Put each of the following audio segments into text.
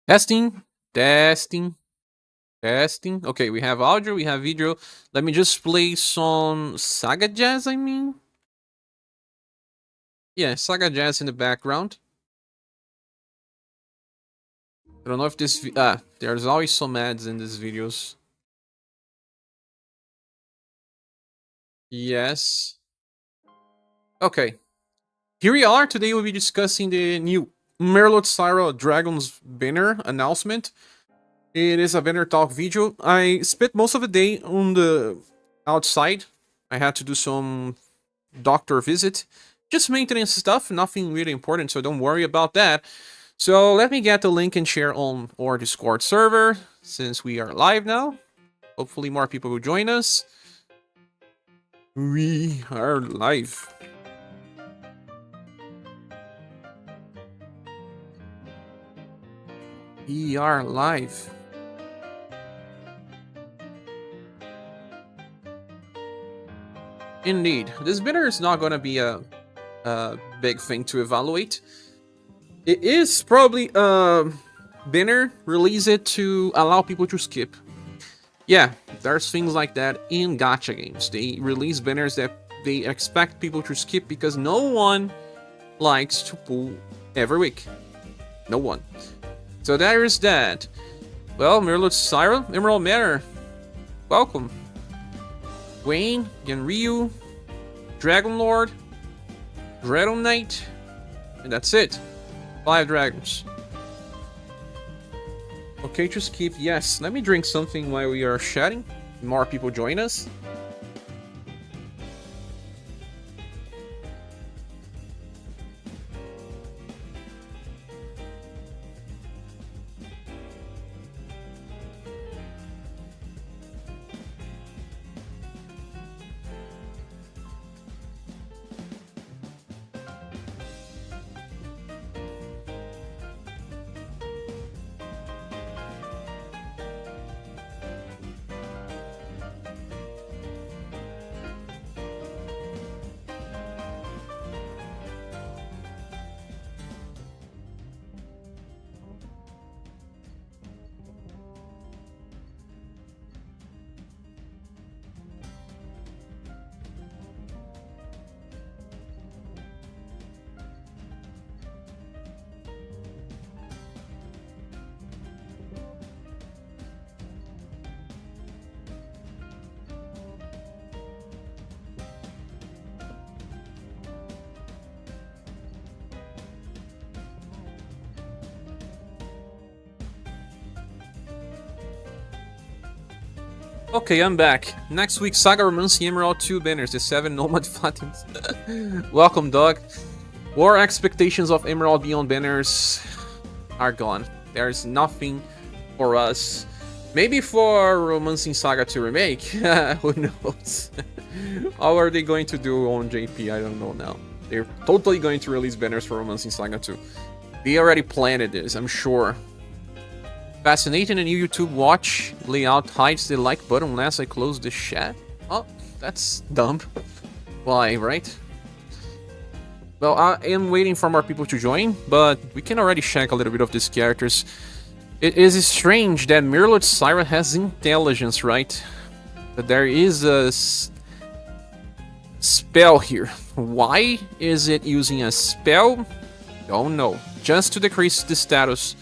Testing, testing, testing. Okay, we have audio, we have video. Let me just play some SaGa Jazz, I mean. Yeah, SaGa Jazz in the background. I don't know if this... there's always some ads in these videos. Yes. Okay. Here we are. Today we'll be discussing the new Merlot Sarah Dragon's banner announcement. It is a banner talk video. I spent most of the day on the outside. I had to do some doctor visit. Just maintenance stuff, nothing really important, so don't worry about that. So let me get the link and share on our Discord server, since we are live now. Hopefully more people will join us. We are live. We are live. Indeed. This banner is not going to be a big thing to evaluate. It is probably a banner, release it to allow people to skip. Yeah, there's things like that in gacha games. They release banners that they expect people to skip because no one likes to pull every week. No one. So there is that. Well, Merlot Sarah, Emerald Manor, welcome. Wayne, Genryu, Dragon Lord, Dreadon Knight, and that's it. 5 dragons. Okay to skip, yes. Let me drink something while we are chatting. More people join us. Okay, I'm back. Next week, SaGa Romancing Emerald 2 banners, the 7 Nomad Fatins. Welcome, dog. War expectations of Emerald Beyond banners are gone. There's nothing for us. Maybe for Romancing Saga 2 Remake. Who knows? How are they going to do on JP? I don't know now. They're totally going to release banners for Romancing Saga 2. They already planned this, I'm sure. Fascinating, a new YouTube watch layout hides the like button unless I close the chat. Oh, that's dumb. Why, right? Well, I am waiting for more people to join, but we can already check a little bit of these characters. It is strange that Merlot Sarah has intelligence, right? But there is a spell here. Why is it using a spell? Don't know. Just to decrease the status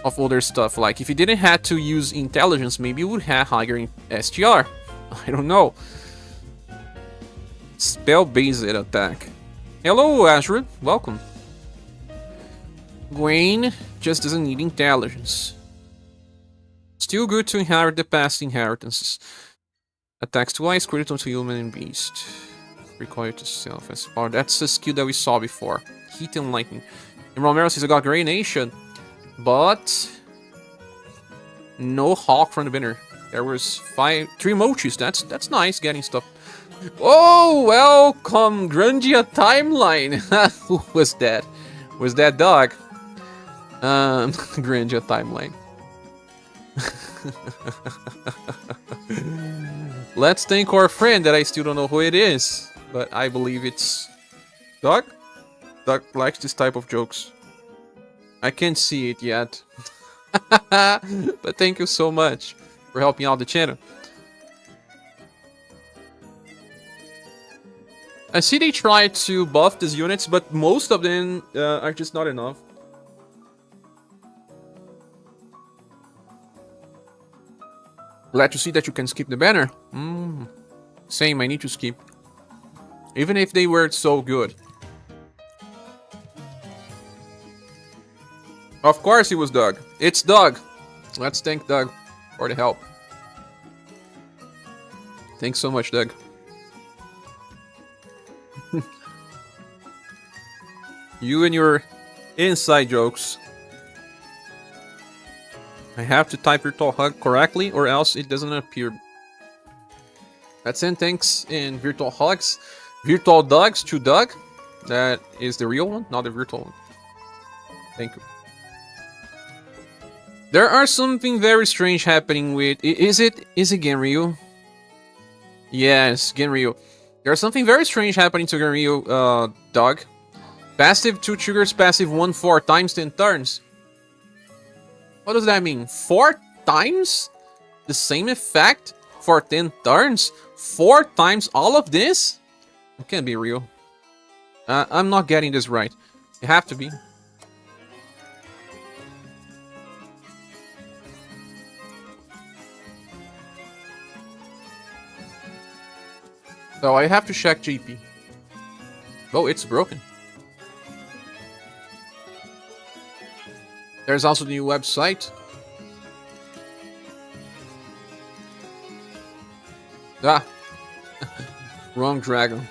of other stuff. Like, if you didn't have to use intelligence, maybe you would have higher STR. I don't know. Spell-based attack. Hello, Azure. Welcome. Gwen just doesn't need intelligence. Still good to inherit the past inheritances. Attacks twice, critical to human and beast. Required to self as power. That's a skill that we saw before. Heat and lightning. And Romero says I got Grey Nation. But no Hawk from the banner. There was 3 mochis. That's nice getting stuff. Oh, welcome, Grandia Timeline. Who was that? Was that dog? Grandia Timeline. Let's thank our friend that I still don't know who it is, but I believe it's Doug. Doug likes this type of jokes. I can't see it yet. But thank you so much for helping out the channel. I see they try to buff these units, but most of them are just not enough. Glad to see that you can skip the banner. Same, I need to skip. Even if they were so good. Of course it was Doug. It's Doug. Let's thank Doug for the help. Thanks so much, Doug. You and your inside jokes. I have to type virtual hug correctly or else it doesn't appear. Let's send thanks in virtual hugs. Virtual Dogs to Doug. That is the real one, not the virtual one. Thank you. There are something very strange happening with... Is it Genryu? Yes, Genryu. There's something very strange happening to Genryu, Doug. Passive 2 triggers, passive 1/4 times 10 turns. What does that mean? 4 times the same effect for 10 turns? 4 times all of this? It can't be real. I'm not getting this right. You have to be. So I have to check GP. Oh, it's broken. There's also the new website. Ah! Wrong dragon.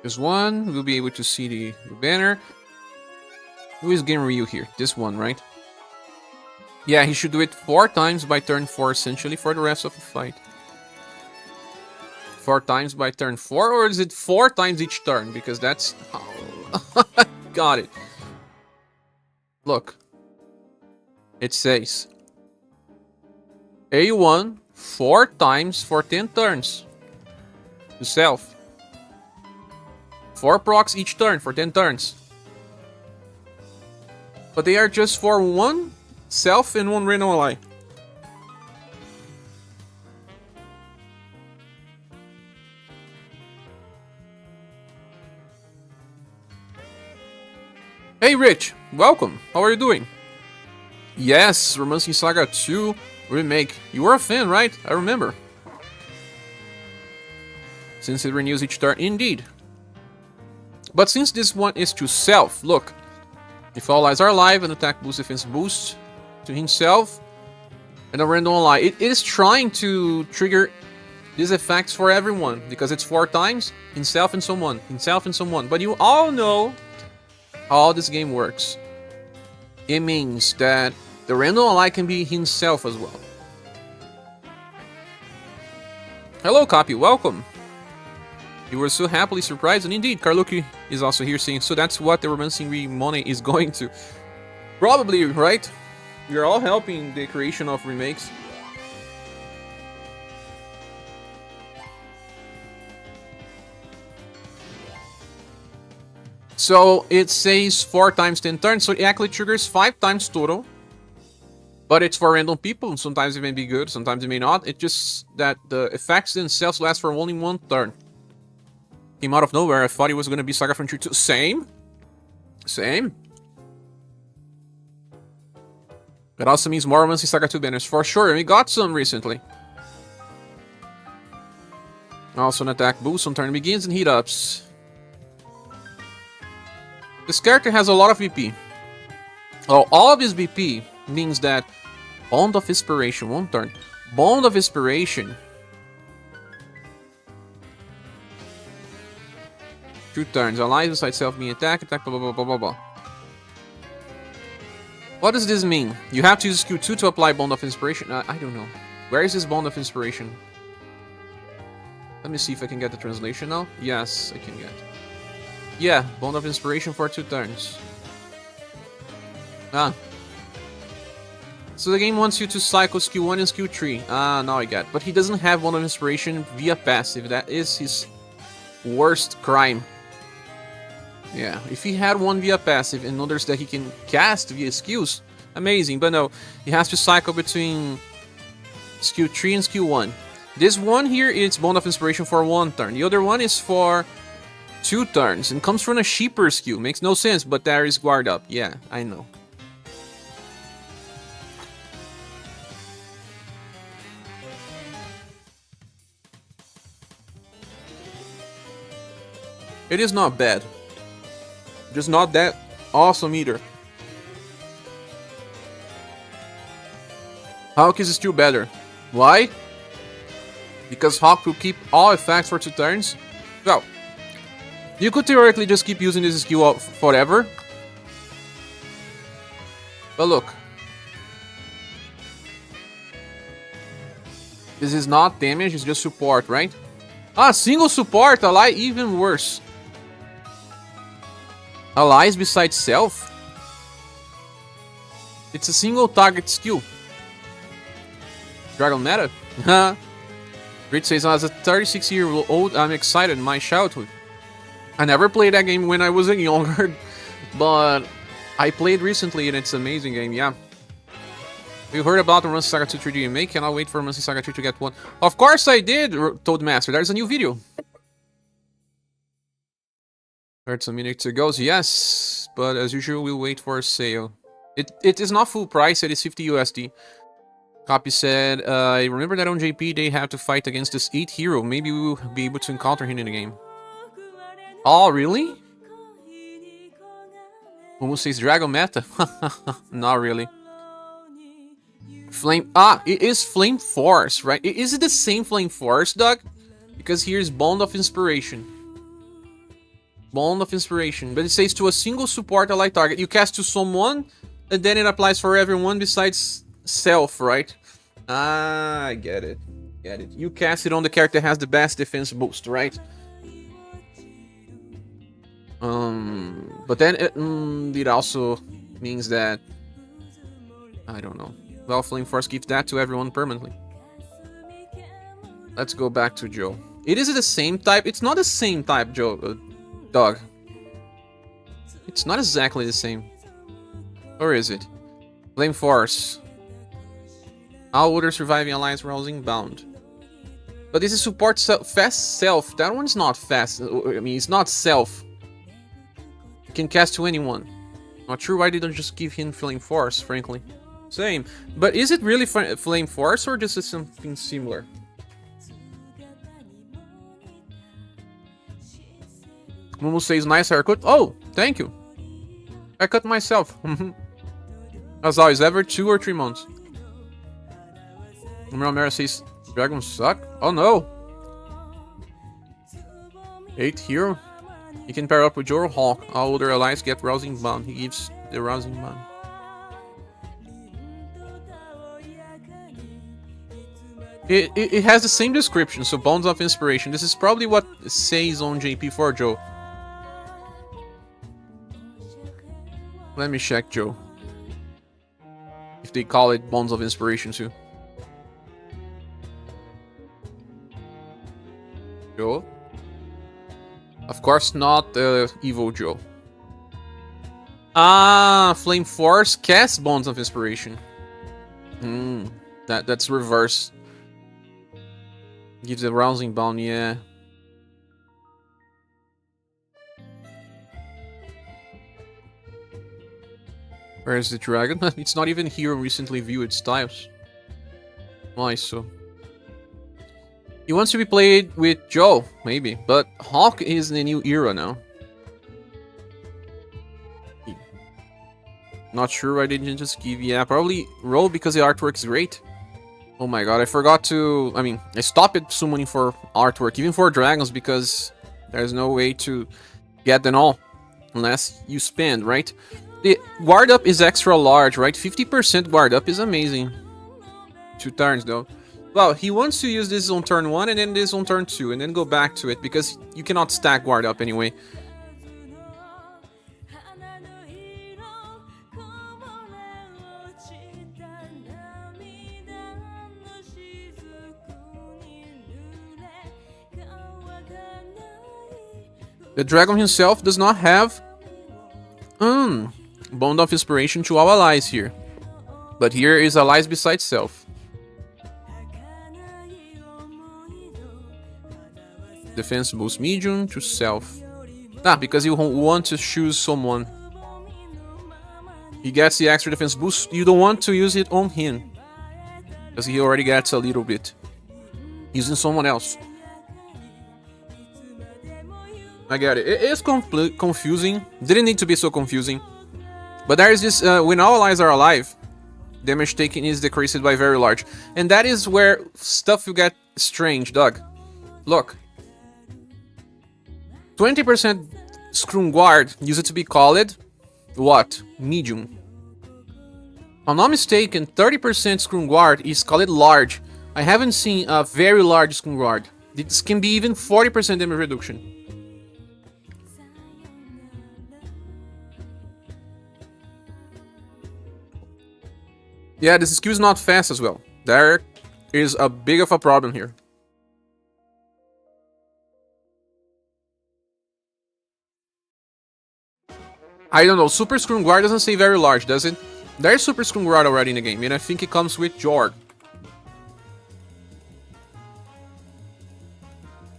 There's one. We'll be able to see the banner. Who is Genryu here? This one, right? Yeah, he should do it 4 times by turn 4, essentially, for the rest of the fight. 4 times by turn 4, or is it 4 times each turn? Because that's... Oh. Got it. Look. It says... A1, 4 times for 10 turns. To self. 4 procs each turn for 10 turns. But they are just for 1 self and 1 random ally. Hey Rich, welcome. How are you doing? Yes, Romancing Saga 2 remake. You were a fan, right? I remember. Since it renews each turn, indeed. But since this one is to self, look. If all allies are alive, an attack boost, defense boost to himself, and a random ally. It is trying to trigger these effects for everyone, because it's 4 times, himself and someone, himself and someone. But you all know how this game works. It means that the random ally can be himself as well. Hello, Copy, welcome. You were so happily surprised, and indeed, Carlucci is also here saying, so that's what the Romancing money is going to. Probably, right? We are all helping the creation of remakes. So it says 4 times 10 turns, so it actually triggers 5 times total. But it's for random people, and sometimes it may be good, sometimes it may not. It's just that the effects themselves last for only 1 turn. Came out of nowhere, I thought it was going to be Saga Frontier 2. Same. Same. That also means more Romancing Saga 2 banners, for sure, and we got some recently. Also an attack boost on turn begins and heat ups. This character has a lot of VP. Well, all of his VP means that Bond of Inspiration, 1 turn. Bond of Inspiration. 2 turns. Allies beside self being attacked, attack, blah, blah, blah, blah, blah. What does this mean? You have to use Q2 to apply Bond of Inspiration. I don't know. Where is this Bond of Inspiration? Let me see if I can get the translation now. Yes, I can get. Yeah, Bond of Inspiration for 2 turns. Ah. So the game wants you to cycle skill 1 and skill 3. Ah, now I get. But he doesn't have Bond of Inspiration via passive. That is his worst crime. Yeah, if he had one via passive and others that he can cast via skills, Amazing, but no. He has to cycle between skill 3 and skill 1. This one here is Bond of Inspiration for 1 turn. The other one is for 2 turns and comes from a cheaper skill. Makes no sense, but there is guard up. Yeah, I know. It is not bad. Just not that awesome either. Hawk is still better. Why? Because Hawk will keep all effects for 2 turns. Well, you could theoretically just keep using this skill forever. But look. This is not damage, it's just support, right? Ah, single support, ally even worse. Allies besides self? It's a single target skill. Dragon meta? Rich says, as a 36-year-old, I'm excited in my childhood. I never played that game when I was younger, but I played recently and it's an amazing game, yeah. You heard about the Merlot Sarah 2 3D remake? Cannot wait for Merlot Sarah 2 to get one. Of course I did, Toadmaster. There's a new video. Heard some minutes ago. Yes, but as usual, we'll wait for a sale. It is not full price. It is 50 USD. Copy said, I remember that on JP they have to fight against this 8 hero. Maybe we'll be able to encounter him in the game. Oh, really? Almost says Dragon meta. Not really. Flame. Ah, it is Flame Force, right? Is it the same Flame Force, Doug? Because here's Bond of Inspiration. Bond of Inspiration. But it says to a single support ally target. You cast to someone, and then it applies for everyone besides self, right? Ah, I get it. Get it. You cast it on the character that has the best defense boost, right? But then it also means that I don't know. Well, Flame Force gives that to everyone permanently. Let's go back to Joe. It is the same type. It's not the same type, Joe. Dog. It's not exactly the same. Or is it? Flame Force. All other surviving alliance rousing bound. But this is support fast self. That one's not fast. I mean, it's not self. You can cast to anyone. Not sure why they don't just give him Flame Force, frankly. Same. But is it really Flame Force or just something similar? Momo says, nice haircut. Oh, thank you. I cut myself. As always, every 2 or 3 months. Merlot says, dragons suck? Oh no. 8 hero. He can pair up with your Hawk. All other allies get rousing bound. He gives the rousing bound. It has the same description, so Bonds of Inspiration. This is probably what it says on JP4, Joe. Let me check, Joe. If they call it Bonds of Inspiration too. Joe? Of course not Evil Joe. Ah, Flame Force casts Bonds of Inspiration. That's reverse. Gives a rousing bound, yeah. Where is the dragon? It's not even here in recently viewed styles. Why so? He wants to be played with Joe, maybe, but Hawk is in a new era now. Not sure why they didn't just give, yeah, probably roll because the artwork is great. Oh my god, I forgot to, I stopped summoning for artwork, even for dragons, because there's no way to get them all, unless you spend, right? The guard up is extra large, right? 50% guard up is amazing. 2 turns though. Well, he wants to use this on turn 1 and then this on turn 2, and then go back to it, because you cannot stack guard up anyway. The dragon himself does not have Bond of Inspiration to all allies here. But here is allies besides self. Defense boost medium to self. Ah, because you want to choose someone. He gets the extra defense boost. You don't want to use it on him. Because he already gets a little bit. Using someone else. I get it. It is confusing. Didn't need to be so confusing. But there is this, when all allies are alive, damage taken is decreased by very large. And that is where stuff will get strange, dog. Look. 20% Scrum Guard used to be called, what? Medium. If I'm not mistaken, 30% Scrum Guard is called large. I haven't seen a very large Scrum Guard. This can be even 40% damage reduction. Yeah, this skill is not fast as well. There is a big of a problem here. I don't know, Super Scrum Guard doesn't say very large, does it? There's Super Scrum Guard already in the game, and I think it comes with Jorg.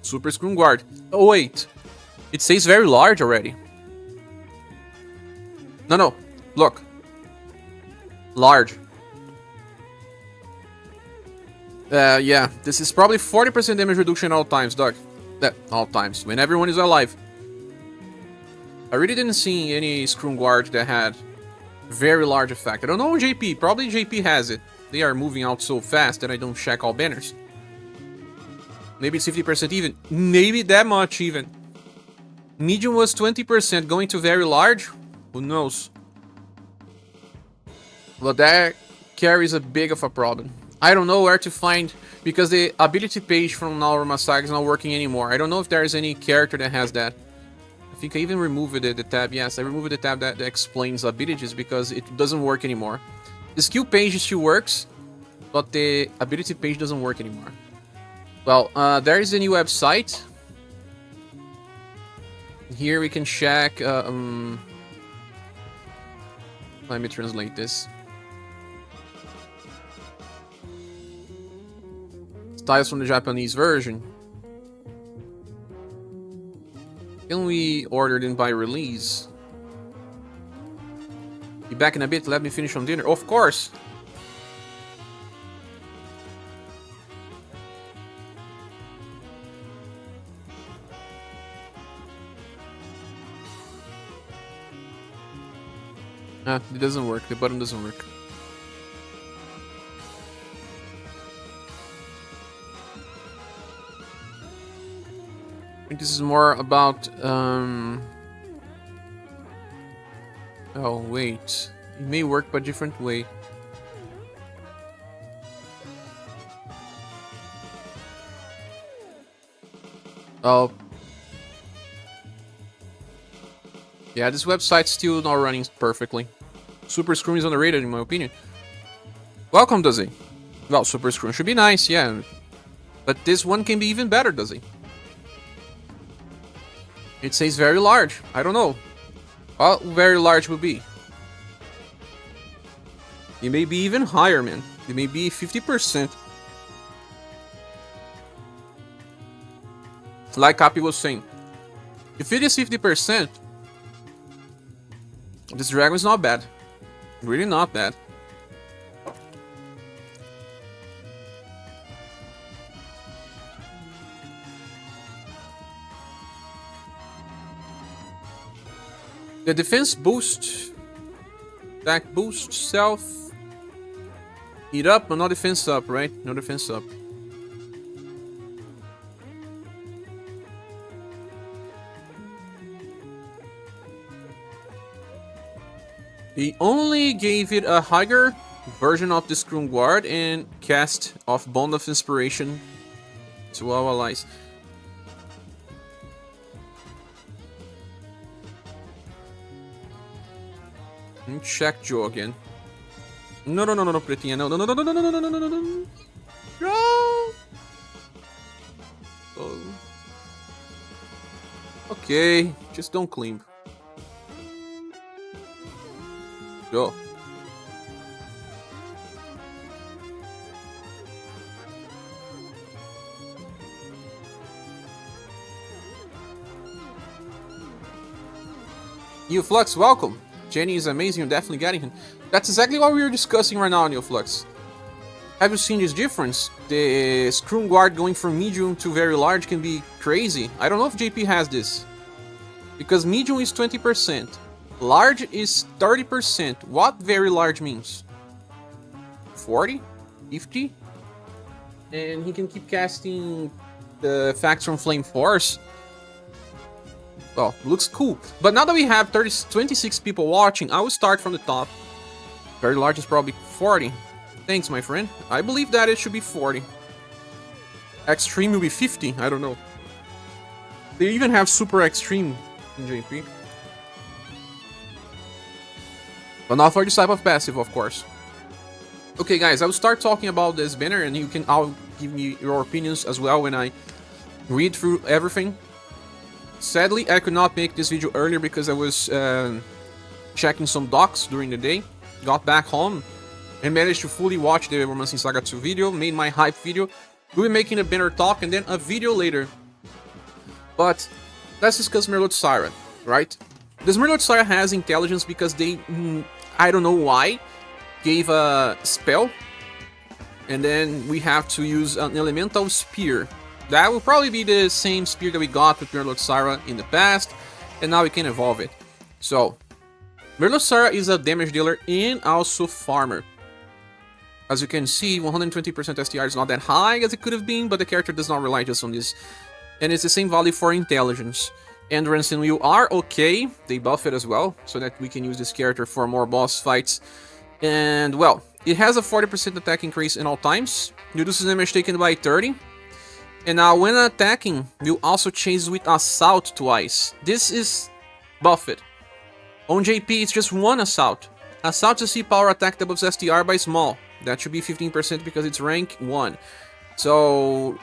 Super Scrum Guard. Oh wait, it says very large already. No, look. Large. Yeah, this is probably 40% damage reduction all times, dog. All times, when everyone is alive. I really didn't see any Scrum Guard that had very large effect. I don't know JP, probably JP has it. They are moving out so fast that I don't check all banners. Maybe it's 50% even. Maybe that much even. Medium was 20%, going to very large? Who knows? But that carries a big of a problem. I don't know where to find, because the ability page from Norma SaGa is not working anymore. I don't know if there is any character that has that. I think I even removed the tab. Yes, I removed the tab that explains abilities because it doesn't work anymore. The skill page still works, but the ability page doesn't work anymore. Well, there is a new website. Here we can check. Let me translate this. Styles from the Japanese version. Can we order them by release? Be back in a bit, let me finish on dinner. Of course! It doesn't work, the button doesn't work. I think this is more about, oh, wait. It may work but different way. Oh. Yeah, this website's still not running perfectly. Super Scrum is underrated in my opinion. Welcome, does he? Well, Super Scrum should be nice, yeah. But this one can be even better, does he? It says very large. I don't know. How very large will be? It may be even higher, man. It may be 50%. Like Cappy was saying. If it is 50%, this dragon is not bad. Really not bad. The defense boost, attack boost, self, eat up, but no defense up, right? No defense up. He only gave it a higher version of the Scrum Guard and cast of Bond of Inspiration to our allies. Let me check Joe again. No, Pretinha, no. No! Oh. Okay, just don't climb. Go. Neoflux, welcome. Jenny is amazing, you're definitely getting him. That's exactly what we were discussing right now, Neoflux. Have you seen this difference? The screw guard going from medium to very large can be crazy. I don't know if JP has this. Because medium is 20%. Large is 30%. What very large means? 40? 50? And he can keep casting the effects from Flame Force. Well, looks cool. But now that we have 26 people watching, I will start from the top. Very large is probably 40. Thanks, my friend. I believe that it should be 40. Extreme will be 50. I don't know. They even have Super Extreme in JP. But not for this type of passive, of course. Okay, guys, I will start talking about this banner, and you can all give me your opinions as well when I read through everything. Sadly, I could not make this video earlier because I was checking some docs during the day. Got back home and managed to fully watch the Romancing Saga 2 video, made my hype video. We'll be making a banner talk and then a video later. But let's discuss Merlot Sarah, right? This Merlot Sarah has intelligence because they, I don't know why, gave a spell. And then we have to use an elemental spear. That will probably be the same spear that we got with Merlot Sarah in the past. And now we can evolve it. So, Merlot Sarah is a damage dealer and also farmer. As you can see, 120% STR is not that high as it could have been, but the character does not rely just on this. And it's the same value for intelligence. Endurance and will are okay, they buff it as well, so that we can use this character for more boss fights. And, well, it has a 40% attack increase in all times, reduces damage taken by 30. And now, when attacking, will also chase with Assault twice. This is buffed. On JP, it's just one Assault. Assault is C power attack doubles STR by small. That should be 15% because it's rank 1. So,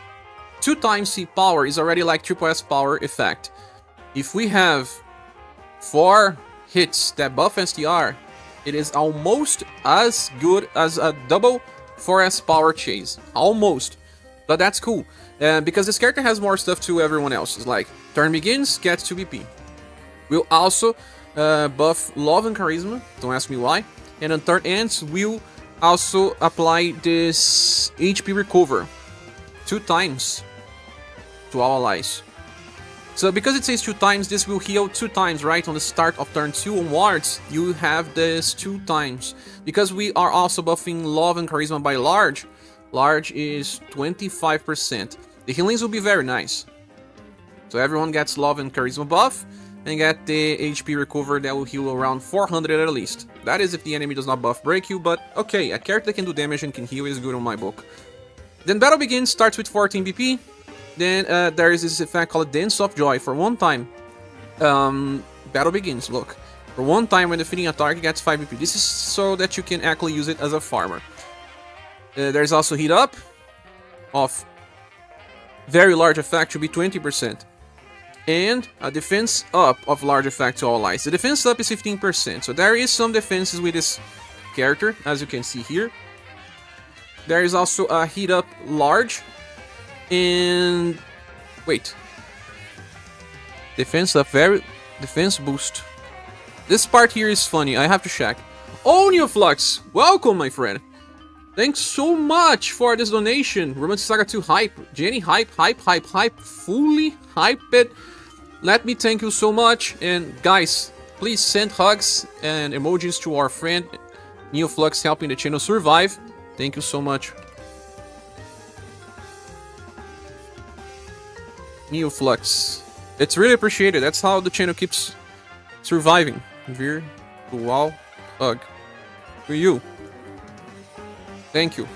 2 times C power is already like triple S power effect. If we have 4 hits that buff STR, it is almost as good as a double 4S power chase. Almost. But that's cool. Because this character has more stuff to everyone else. It's like, turn begins, gets 2 BP. We'll also buff Love and Charisma. Don't ask me why. And on turn ends, we'll also apply this HP recover 2 times to all allies. So because it says 2 times, this will heal 2 times, right? On the start of turn 2 onwards, you have this 2 times. Because we are also buffing Love and Charisma by large. Large is 25%. The healings will be very nice. So everyone gets Love and Charisma buff. And get the HP recover that will heal around 400 at least. That is if the enemy does not buff break you, but okay, a character that can do damage and can heal is good on my book. Then Battle Begins starts with 14 BP. Then there is this effect called Dance of Joy. For one time, Battle Begins, look. For one time when defeating a target gets 5 BP. This is so that you can actually use it as a farmer. There's also Heat Up of very large effect, should be 20%. And a defense up of large effect to all allies. The defense up is 15%, so there is some defenses with this character, as you can see here. There is also a heat up large, and wait, defense up, very defense boost. This part here is funny, I have to check. Oh, Neoflux, welcome, my friend. Thanks so much for this donation. Romancing Saga 2 hype, Jenny hype, fully hyped. Let me thank you so much, and guys, please send hugs and emojis to our friend Neoflux helping the channel survive. Thank you so much. Neoflux. It's really appreciated. That's how the channel keeps surviving. Virtual hug for you. Thank you.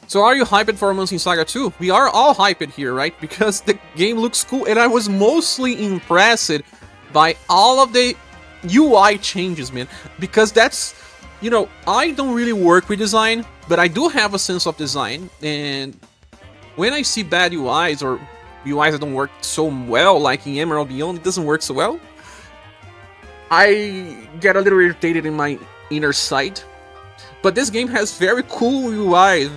So are you hyped for Romancing Saga 2? We are all hyped here, right? Because the game looks cool, and I was mostly impressed by all of the UI changes, man. Because that's, you know, I don't really work with design, but I do have a sense of design. And when I see bad UIs or UIs that don't work so well, like in Emerald Beyond, it doesn't work so well, I get a little irritated in my inner sight. But this game has very cool UI,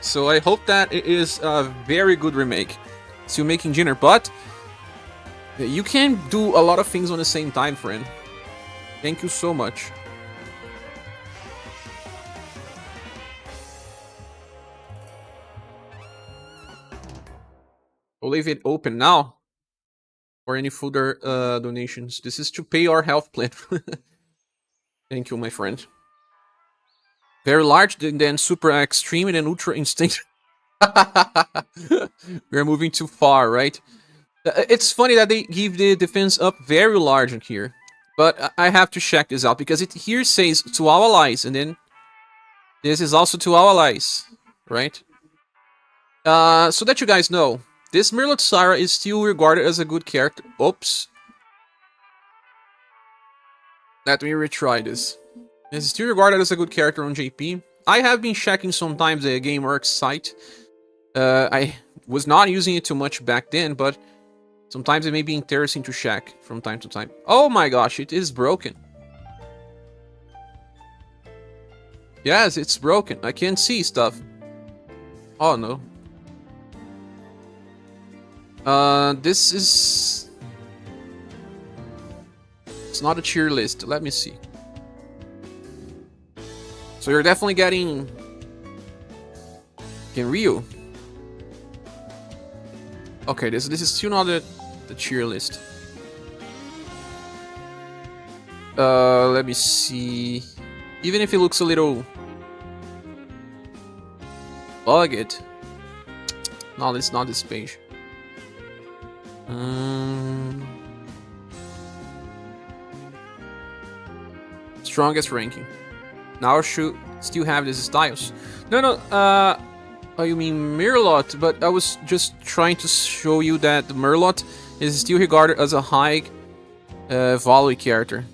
So I hope that it is a very good remake. Still making Jinner, but You can do a lot of things on the same time, friend. Thank you so much. We'll leave it open now for any further donations. This is to pay our health plan. Thank you, my friend. Very large, then super extreme, and then ultra instinct. We're moving too far, right? It's funny that they give the defense up very large in here. But I have to check this out, because it here says to all allies, and then this is also to all allies, right? So that you guys know, this Merlot Sarah is still regarded as a good character. Oops. Let me retry this. It's still regarded as a good character on JP. I have been checking sometimes the GameWorks site. I was not using it too much back then, but sometimes it may be interesting to check from time to time. Oh my gosh, it is broken. Yes, it's broken. I can't see stuff. Oh no. This is... It's not a tier list. Let me see. So you're definitely getting... Genryu. Okay, this is still not the tier list. Let me see. Even if it looks a little bugged. No, it's not this page. Strongest ranking. Now I should still have these styles. No, oh, you mean Merlot? But I was just trying to show you that the Merlot is still regarded as a high value character.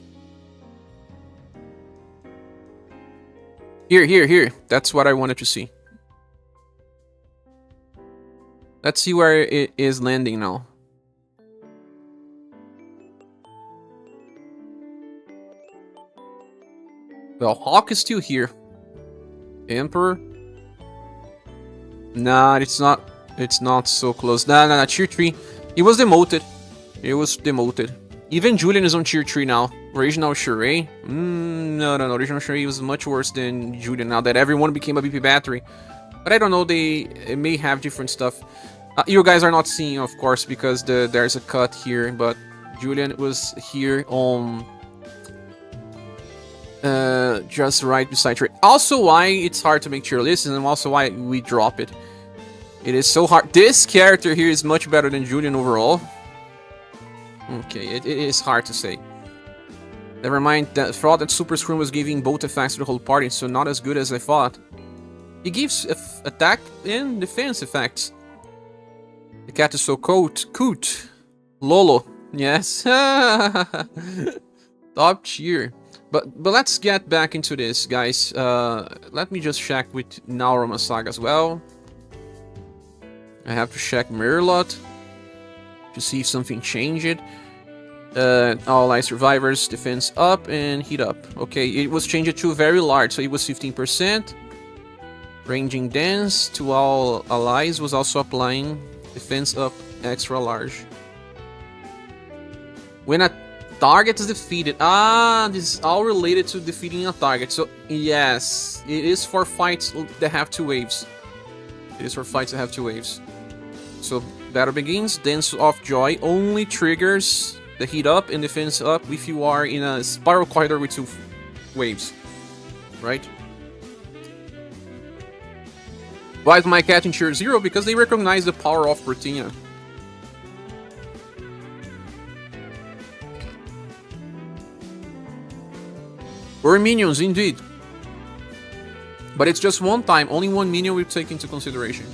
Here. That's what I wanted to see. Let's see where it is landing now. Well, Hawk is still here. Emperor. Nah, it's not. It's not so close. Nah. Tier 3. It was demoted. Even Julian is on tier 3 now. Original Sheree. No. Original Sheree was much worse than Julian now that everyone became a BP battery. But I don't know. It may have different stuff. You guys are not seeing, of course, because there's a cut here. But Julian was here on. Just right beside Trey. Also why it's hard to make tier lists, and also why we drop it. It is so hard. This character here is much better than Julian overall. Okay, it is hard to say. Never mind, that thought that Super Scream was giving both effects to the whole party, so not as good as I thought. He gives attack and defense effects. The cat is so cute. Lolo. Yes. Top tier. But let's get back into this, guys. Let me just check with Naurama SaGa as well. I have to check Merlot to see if something changed. All Allied Survivors, defense up and heat up. Okay, it was changed to very large, so it was 15%. Ranging Dance to all allies was also applying defense up extra large. When a target is defeated. This is all related to defeating a target. So, yes, it is for fights that have 2 waves. So, battle begins. Dance of Joy only triggers the heat up and defense up if you are in a spiral corridor with 2 waves. Right? Why is my cat in tier 0? Because they recognize the power of Proteina. Or minions, indeed. But it's just one time. Only one minion will take into consideration.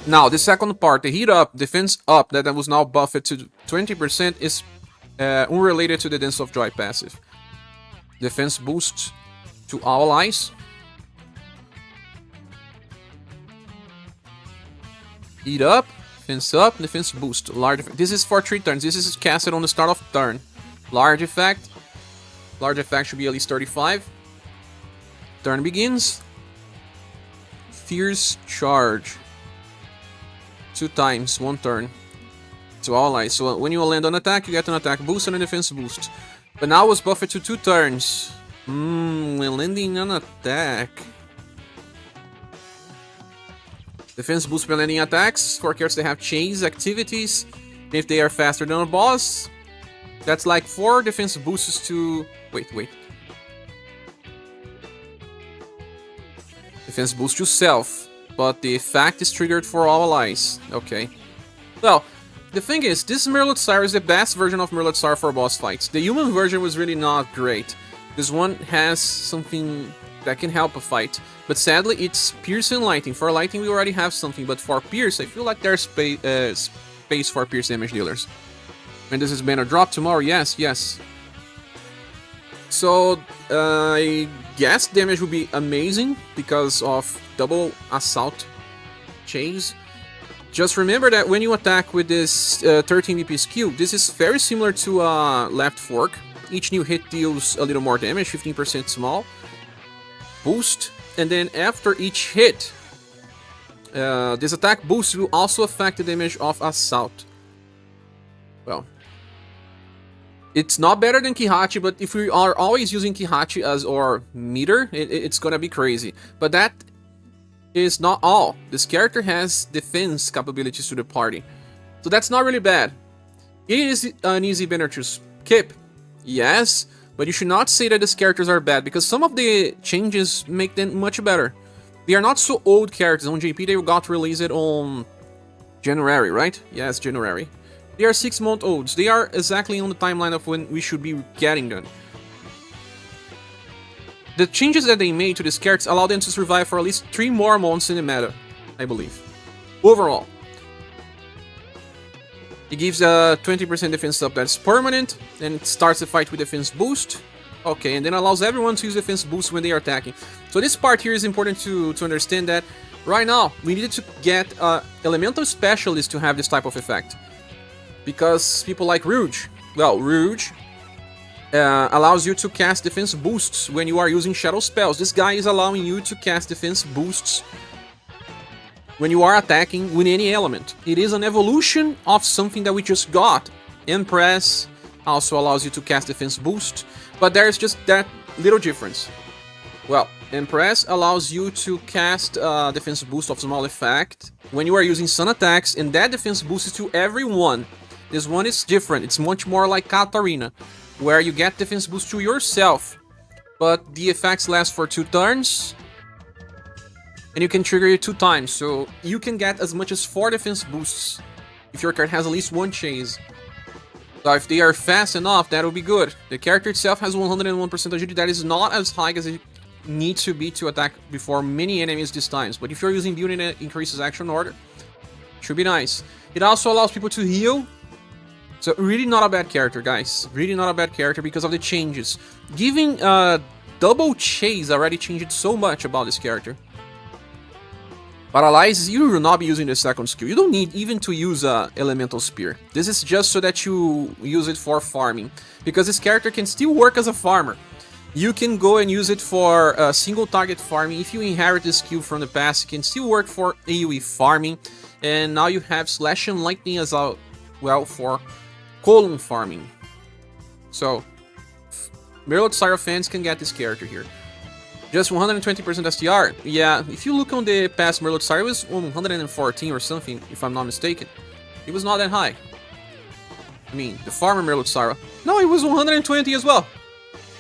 Now, the second part, the heat up, defense up, that was now buffed to 20%, is unrelated to the Dance of Joy passive. Defense boost to all allies. Heat up, defense boost. Large effect. This is for 3 turns. This is casted on the start of turn. Large effect. Large effect should be at least 35. Turn begins. Fierce charge. 2 times, 1 turn. to all allies. So when you land on attack, you get an attack boost and a defense boost. But now it's buffed to 2 turns. When landing on attack. Defense boost when landing attacks for characters that have chase activities. If they are faster than a boss, that's like 4 defense boosts to... Wait. Defense boost to self, but the effect is triggered for all allies. Okay. Well, the thing is, this Merlot Sarah is the best version of Merlot Sarah for boss fights. The human version was really not great. This one has something that can help a fight. But sadly, it's Pierce and Lightning. For Lightning, we already have something, but for Pierce, I feel like there's space for Pierce damage dealers. And this is banner drop tomorrow, yes. So, I guess damage will be amazing because of double assault chase. Just remember that when you attack with this 13 BP skill, this is very similar to left fork. Each new hit deals a little more damage, 15% small boost. And then after each hit, this attack boost will also affect the damage of assault. Well, it's not better than Kihachi, but if we are always using Kihachi as our meter, it's gonna be crazy. But that is not all. This character has defense capabilities to the party, so that's not really bad. It is an easy banner to skip, yes, but you should not say that these characters are bad, because some of the changes make them much better. They are not so old characters. On JP they got released on January, right? Yes, January. They are 6-month-olds. They are exactly on the timeline of when we should be getting them. The changes that they made to these characters allow them to survive for at least 3 more months in the meta, I believe. Overall. It gives a 20% defense up that's permanent, and it starts the fight with defense boost. Okay, and then allows everyone to use defense boost when they are attacking. So this part here is important to understand that right now we needed to get elemental specialists to have this type of effect. Because people like Rouge, well, Rouge allows you to cast defense boosts when you are using shadow spells. This guy is allowing you to cast defense boosts when you are attacking with any element. It is an evolution of something that we just got. Empress also allows you to cast defense boost, but there's just that little difference. Well, Empress allows you to cast defense boost of small effect when you are using sun attacks, and that defense boost is to everyone. This one is different. It's much more like Katarina, where you get defense boost to yourself, but the effects last for 2 turns, and you can trigger it 2 times, so you can get as much as 4 defense boosts if your card has at least 1 chase. So if they are fast enough, that will be good. The character itself has 101% agility. That is not as high as it needs to be to attack before many enemies this times, but if you're using building, it increases action order. Should be nice. It also allows people to heal. So really not a bad character, guys. Really not a bad character because of the changes. Giving double chase already changed so much about this character. Paralyze, you will not be using the second skill. You don't need even to use Elemental Spear. This is just so that you use it for farming. Because this character can still work as a farmer. You can go and use it for single target farming. If you inherit this skill from the past, it can still work for AoE farming. And now you have Slash and Lightning as well for column farming. So, Merlot Sarah fans can get this character here. Just 120% STR. Yeah, if you look on the past Merlot Sarah, it was 114 or something, if I'm not mistaken. It was not that high. I mean, the farmer Merlot Sarah. No, it was 120 as well.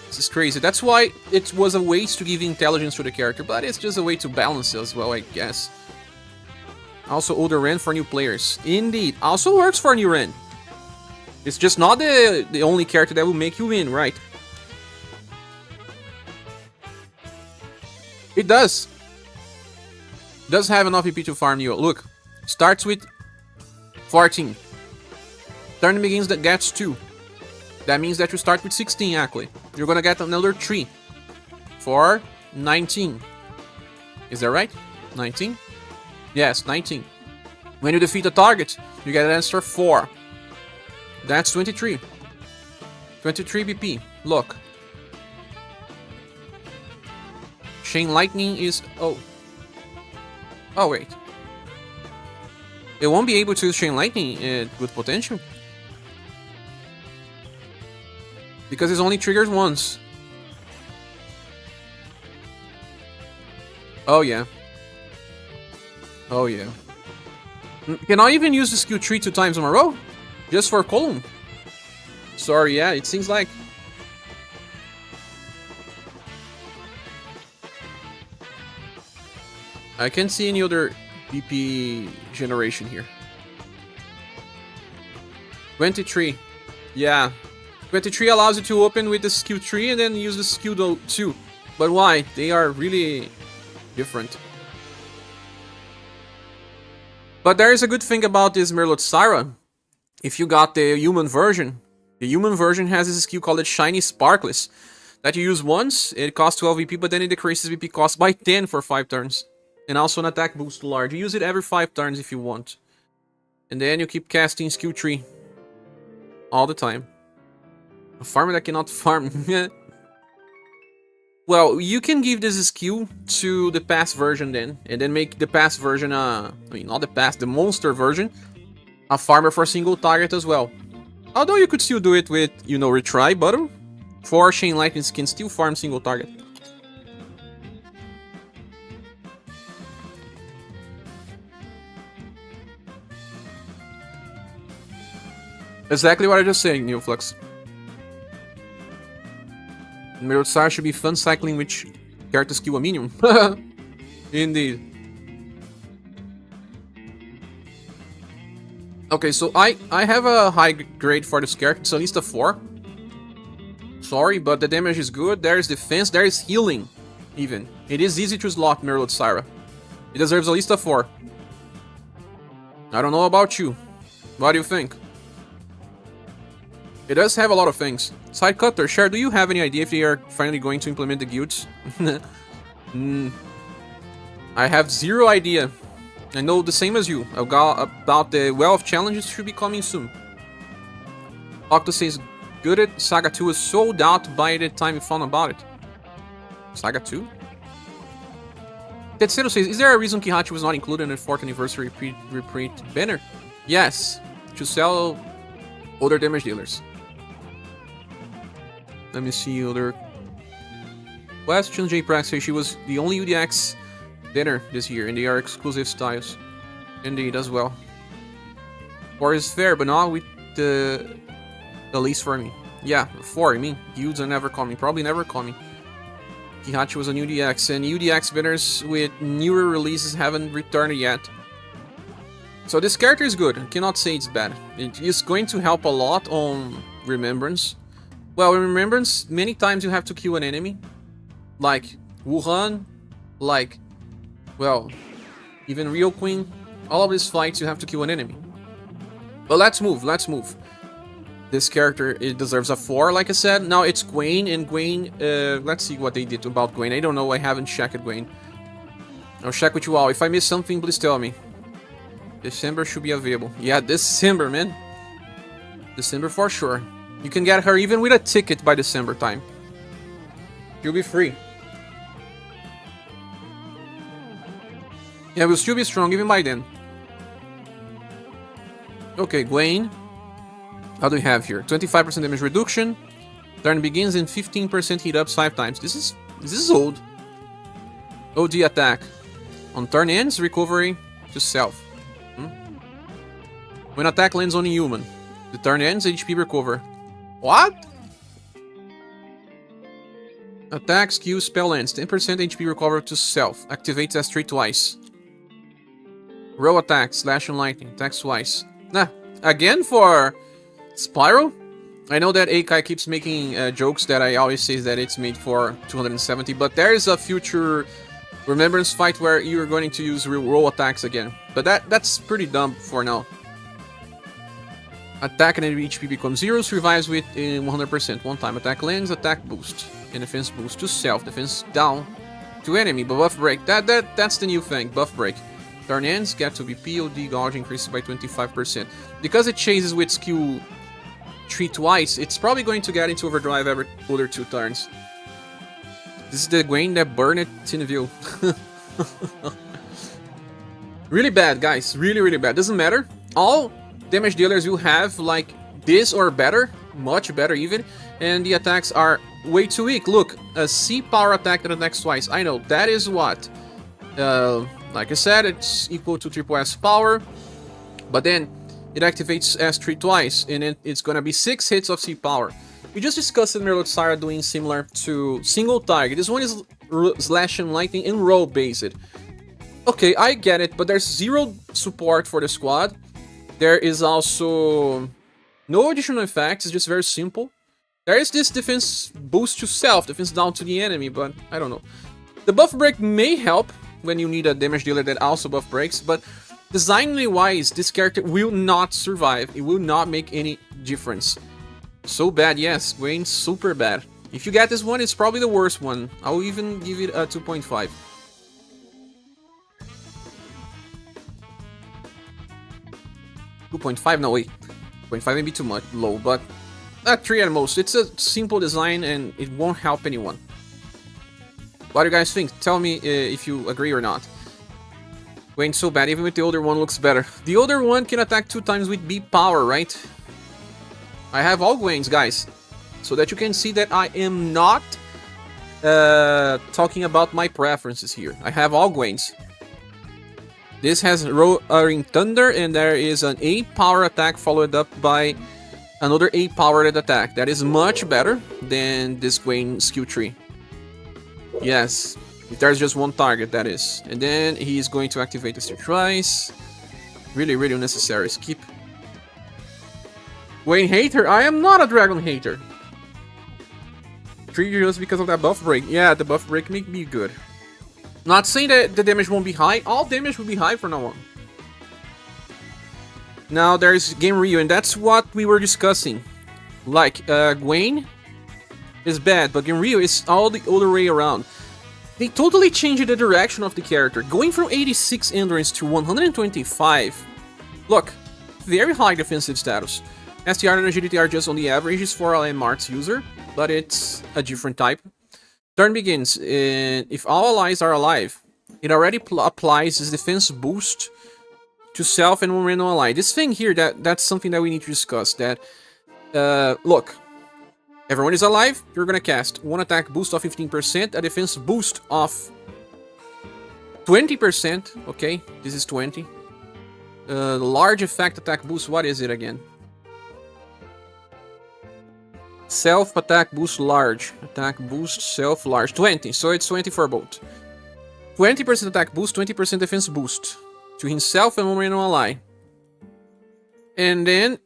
This is crazy. That's why it was a waste to give intelligence to the character, but it's just a way to balance it as well, I guess. Also, older Ren for new players. Indeed. Also works for new Ren. It's just not the only character that will make you win, right? It does. It does have enough EP to farm you. Look, starts with 14. Turn begins that gets 2. That means that you start with 16 actually. You're gonna get another 3 for 19. Is that right? 19? Yes, 19. When you defeat a target, you get an extra 4. That's 23. 23 BP. Look. Chain Lightning is... Oh, wait. It won't be able to use Chain Lightning with potential. Because it's only triggered once. Oh yeah. Oh yeah. Can I even use the skill tree 2 times in a row? Just for column? Sorry, yeah, it seems like. I can't see any other BP generation here. 23. Yeah. 23 allows you to open with the skill tree and then use the skill 2. But why? They are really different. But there is a good thing about this Merlot Sarah. If you got the human version has this skill called Shiny Sparkless. That you use once, it costs 12 VP, but then it decreases VP cost by 10 for 5 turns. And also an attack boost large. You use it every 5 turns if you want. And then you keep casting skill tree. All the time. A farmer that cannot farm. Well, you can give this skill to the past version then. And then make the past version, I mean, not the past, the monster version. A farmer for a single target as well. Although you could still do it with, you know, retry button. For Chain Lightning can still farm single target. Exactly what I just said, Neoflux. Merlot Sarah should be fun cycling which character skill a minion. Indeed. Okay, so I have a high grade for this character. It's at least a 4. Sorry, but the damage is good. There is defense, there is healing. Even. It is easy to slot Merlot Sarah. It deserves at least a 4. I don't know about you. What do you think? It does have a lot of things. Side Cutter, Cher, do you have any idea if they are finally going to implement the guilds? I have zero idea. I know the same as you. About the Well of Challenges should be coming soon. Octo says, good at SaGa 2 is sold out by the time you found about it. SaGa 2? Tetsero says, is there a reason Kihachi was not included in the 4th anniversary reprint banner? Yes, to sell other damage dealers. Let me see other questions. J Prax says she was the only UDX banner this year, and they are exclusive styles. Indeed, as well. Or is fair, but not with the least for me. Yeah, 4, I mean, guilds are never coming, probably never coming. Kihachi was a new UDX, and UDX banners with newer releases haven't returned yet. So this character is good, I cannot say it's bad. It is going to help a lot on Remembrance. Well, in Remembrance, many times you have to kill an enemy. Like Wuhan, like, well, even Real Queen. All of these fights you have to kill an enemy. But let's move. This character, it deserves a 4, like I said. Now it's Gwen, and Gwen, let's see what they did about Gwen. I don't know, I haven't checked Gwen. I'll check with you all. If I miss something, please tell me. December should be available. Yeah, December, man. December for sure. You can get her even with a ticket by December time. She'll be free. Yeah, we'll still be strong even by then. Okay, Gwen. How do we have here? 25% damage reduction. Turn begins and 15% hit ups 5 times. This is old. OD attack. On turn ends, recovery to self. When attack lands on a human, the turn ends, HP recover. What? Attack, skill, spell ends. 10% HP recover to self. Activates as 3 twice. Roll attack, slash and lightning. Attacks twice. Nah, again for Spiral? I know that Akai keeps making jokes that I always say that it's made for 270, but there is a future Remembrance fight where you're going to use roll attacks again. But that's pretty dumb for now. Attack and HP becomes 0, survives with 100%. One time attack lands, attack boost. And defense boost to self, defense down to enemy, but buff break. That's the new thing, buff break. Turn ends, get to BP, OD gauge increases by 25%. Because it chases with skill 3 twice, it's probably going to get into overdrive every other 2 turns. This is the Gwen that burned it Tinville. Really bad, guys. Really, really bad. Doesn't matter. All damage dealers will have like this or better, much better even, and the attacks are way too weak. Look, a C power attack that attacks twice. I know, that is what? Like I said, it's equal to triple S power, but then it activates S3 twice, and it's gonna be 6 hits of C power. We just discussed Merlot Sarah doing similar to single target. This one is slash and lightning and roll based. Okay, I get it, but there's zero support for the squad. There is also no additional effects, it's just very simple. There is this defense boost to self, defense down to the enemy, but I don't know. The buff break may help when you need a damage dealer that also buff breaks, but designly wise, this character will not survive. It will not make any difference. So bad, yes, Gwen's super bad. If you get this one, it's probably the worst one. I'll even give it a 2.5. 2.5? No, wait. 2.5 may be too much low, but at 3 at most. It's a simple design and it won't help anyone. What do you guys think? Tell me if you agree or not. Gwen's so bad, even with the older one looks better. The older one can attack 2 times with B power, right? I have all Gwen's, guys, so that you can see that I am not talking about my preferences here. I have all Gwen's. This has Roaring Thunder, and there is an A power attack followed up by another A powered attack. That is much better than this Gwen skill tree. Yes, if there's just one target, that is. And then he's going to activate the Steer twice. Really, really unnecessary. Skip. Gwen hater? I am not a dragon hater. 3 just because of that buff break. Yeah, the buff break make me good. Not saying that the damage won't be high. All damage will be high from now on. Now there's Game Ryu, and that's what we were discussing. Like, Gwen is bad, but Game Ryu is all the other way around. They totally changed the direction of the character. Going from 86 endurance to 125. Look, very high defensive status. STR and agility are just on the averages for a Marks user, but it's a different type. Turn begins, and if all allies are alive, it already applies this defense boost to self and one random ally. This thing here, that's something that we need to discuss. That, look, everyone is alive, you're gonna cast one attack boost of 15%, a defense boost of 20%, okay, this is 20. Large effect attack boost, what is it again? Self attack boost large. Attack boost self large. 20. So it's 20 for both. 20% attack boost, 20% defense boost to himself and one random ally. And then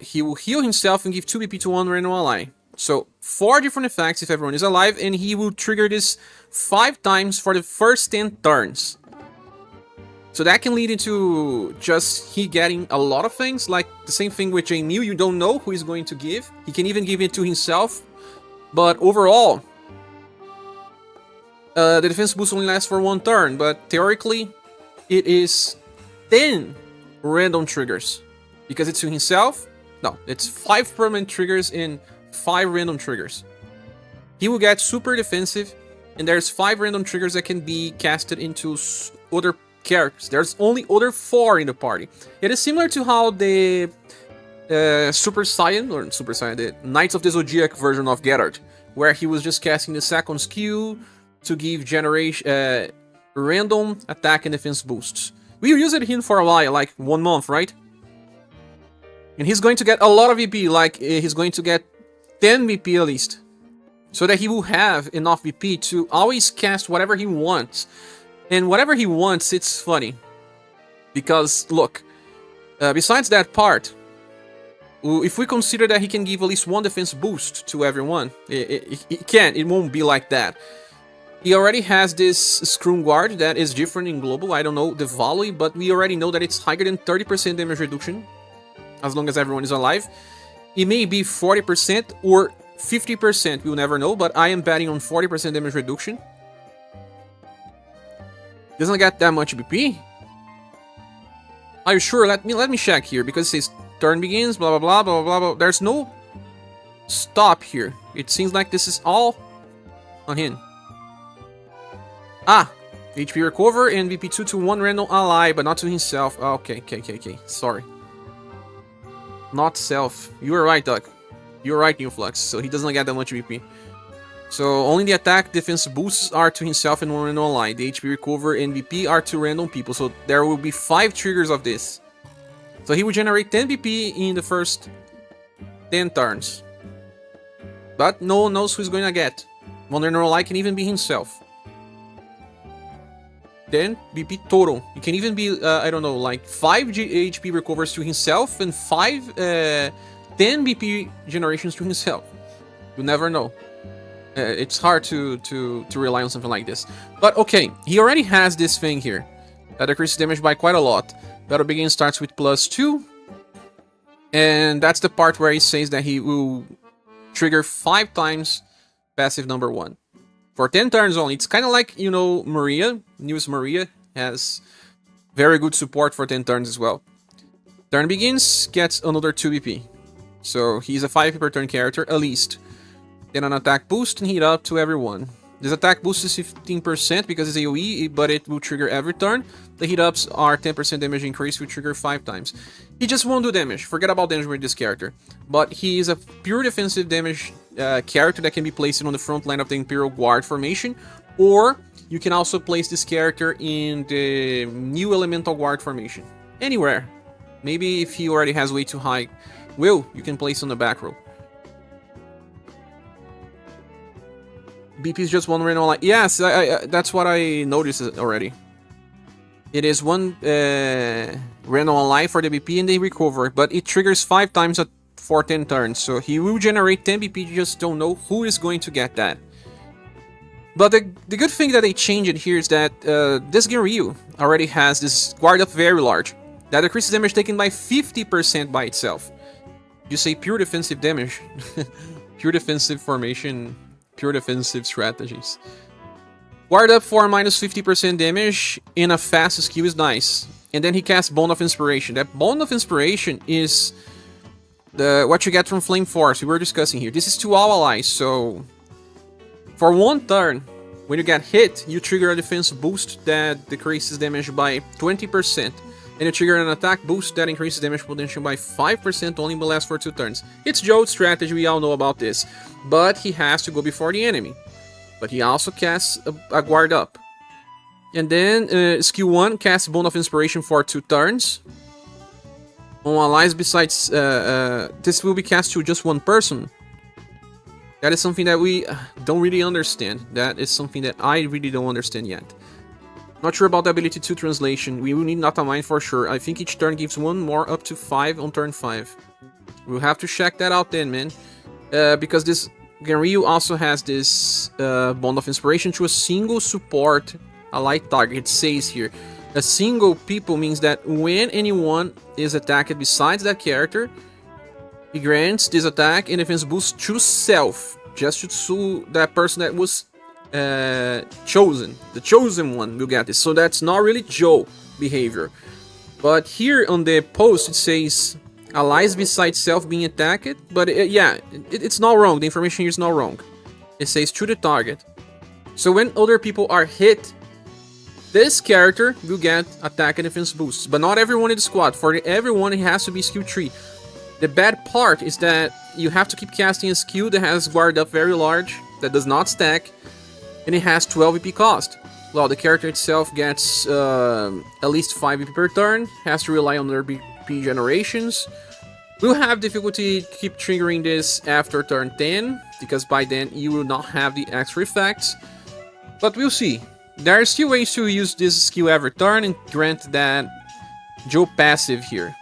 he will heal himself and give 2 BP to one random ally. So 4 different effects if everyone is alive, and he will trigger this 5 times for the first 10 turns. So that can lead into just he getting a lot of things, like the same thing with Jamil, you don't know who he's going to give. He can even give it to himself. But overall, the defense boost only lasts for 1 turn, but theoretically, it is 10 random triggers. Because it's to himself, no, it's 5 permanent triggers and 5 random triggers. He will get super defensive, and there's 5 random triggers that can be casted into other characters. There's only other 4 in the party. It is similar to how the Super Saiyan, the Knights of the Zodiac version of Geralt, where he was just casting the second skill to give random attack and defense boosts. We used him for a while, like 1 month, right? And he's going to get a lot of VP, like he's going to get 10 VP at least, so that he will have enough VP to always cast whatever he wants. And whatever he wants, it's funny. Because, look, besides that part, if we consider that he can give at least 1 defense boost to everyone, it won't be like that. He already has this Scrum Guard that is different in Global. I don't know the volley, but we already know that it's higher than 30% damage reduction, as long as everyone is alive. It may be 40% or 50%, we'll never know, but I am betting on 40% damage reduction. Doesn't get that much BP? Are you sure? Let me check here, because it says turn begins, blah blah blah blah blah blah. There's no stop here. It seems like this is all on him. Ah, HP recover and VP 2 to one random ally, but not to himself. Oh, okay. Sorry. Not self. You were right, Doug. You're right, New Flux. So he doesn't get that much VP. So only the attack defense boosts are to himself and one random ally. The HP recover and VP are to random people. So there will be 5 triggers of this. So he will generate 10 VP in the first 10 turns. But no one knows who's going to get. One random ally can even be himself. Then VP total. It can even be, I don't know, like 5 HP recovers to himself and 10 VP generations to himself. You never know. It's hard to rely on something like this. But okay, he already has this thing here that decreases damage by quite a lot. Battle Begin starts with +2. And that's the part where he says that he will trigger 5 times passive number 1. For 10 turns only. It's kind of like, you know, Maria. Newest Maria has very good support for 10 turns as well. Turn begins, gets another 2 VP. So he's a 5 VP per turn character, at least. Then an attack boost and heat up to everyone. This attack boost is 15% because it's AoE, but it will trigger every turn. The heat ups are 10% damage increase, will trigger 5 times. He just won't do damage. Forget about damage with this character. But he is a pure defensive damage character that can be placed on the front line of the Imperial Guard formation. Or you can also place this character in the new Elemental Guard formation. Anywhere. Maybe if he already has way too high will, you can place on the back row. BP is just one random ally. Yes, that's what I noticed already. It is one random ally for the BP and they recover, but it triggers 5 times for 10 turns. So he will generate 10 BP, you just don't know who is going to get that. But the good thing that they changed it here is that this Genryu already has this guard up very large. That decreases damage taken by 50% by itself. You say pure defensive damage. Pure defensive formation. Pure defensive strategies. Guard up for minus 50% damage in a fast skill is nice. And then he casts Bone of Inspiration. That Bone of Inspiration is what you get from Flame Force we were discussing here. This is to all allies, so for 1 turn, when you get hit, you trigger a defense boost that decreases damage by 20%. And you trigger an attack boost that increases damage potential by 5%, only will last for 2 turns. It's Joe's strategy, we all know about this. But he has to go before the enemy. But he also casts a guard up. And then skill 1 casts Bone of Inspiration for 2 turns. On allies besides, this will be cast to just 1 person. That is something that we don't really understand. That is something that I really don't understand yet. Not sure about the ability to translation. We will need Natamine for sure. I think each turn gives 1 more up to 5 on turn 5. We'll have to check that out then, man. Because this Genryu also has this Bond of Inspiration to a single support allied target. It says here. A single people means that when anyone is attacked besides that character, he grants this attack and defense boost to self. Just to that person that was chosen. The chosen one will get this. So that's not really Joe behavior. But here on the post it says allies besides self being attacked. But yeah, it's not wrong. The information here is not wrong. It says to the target. So when other people are hit, this character will get attack and defense boosts. But not everyone in the squad. For everyone it has to be skill 3. The bad part is that you have to keep casting a skill that has guard up very large, that does not stack, and it has 12 VP cost. Well, the character itself gets at least 5 VP per turn, has to rely on their VP generations. We'll have difficulty keep triggering this after turn 10, because by then you will not have the extra effects. But we'll see. There are still ways to use this skill every turn and grant that Joe passive here.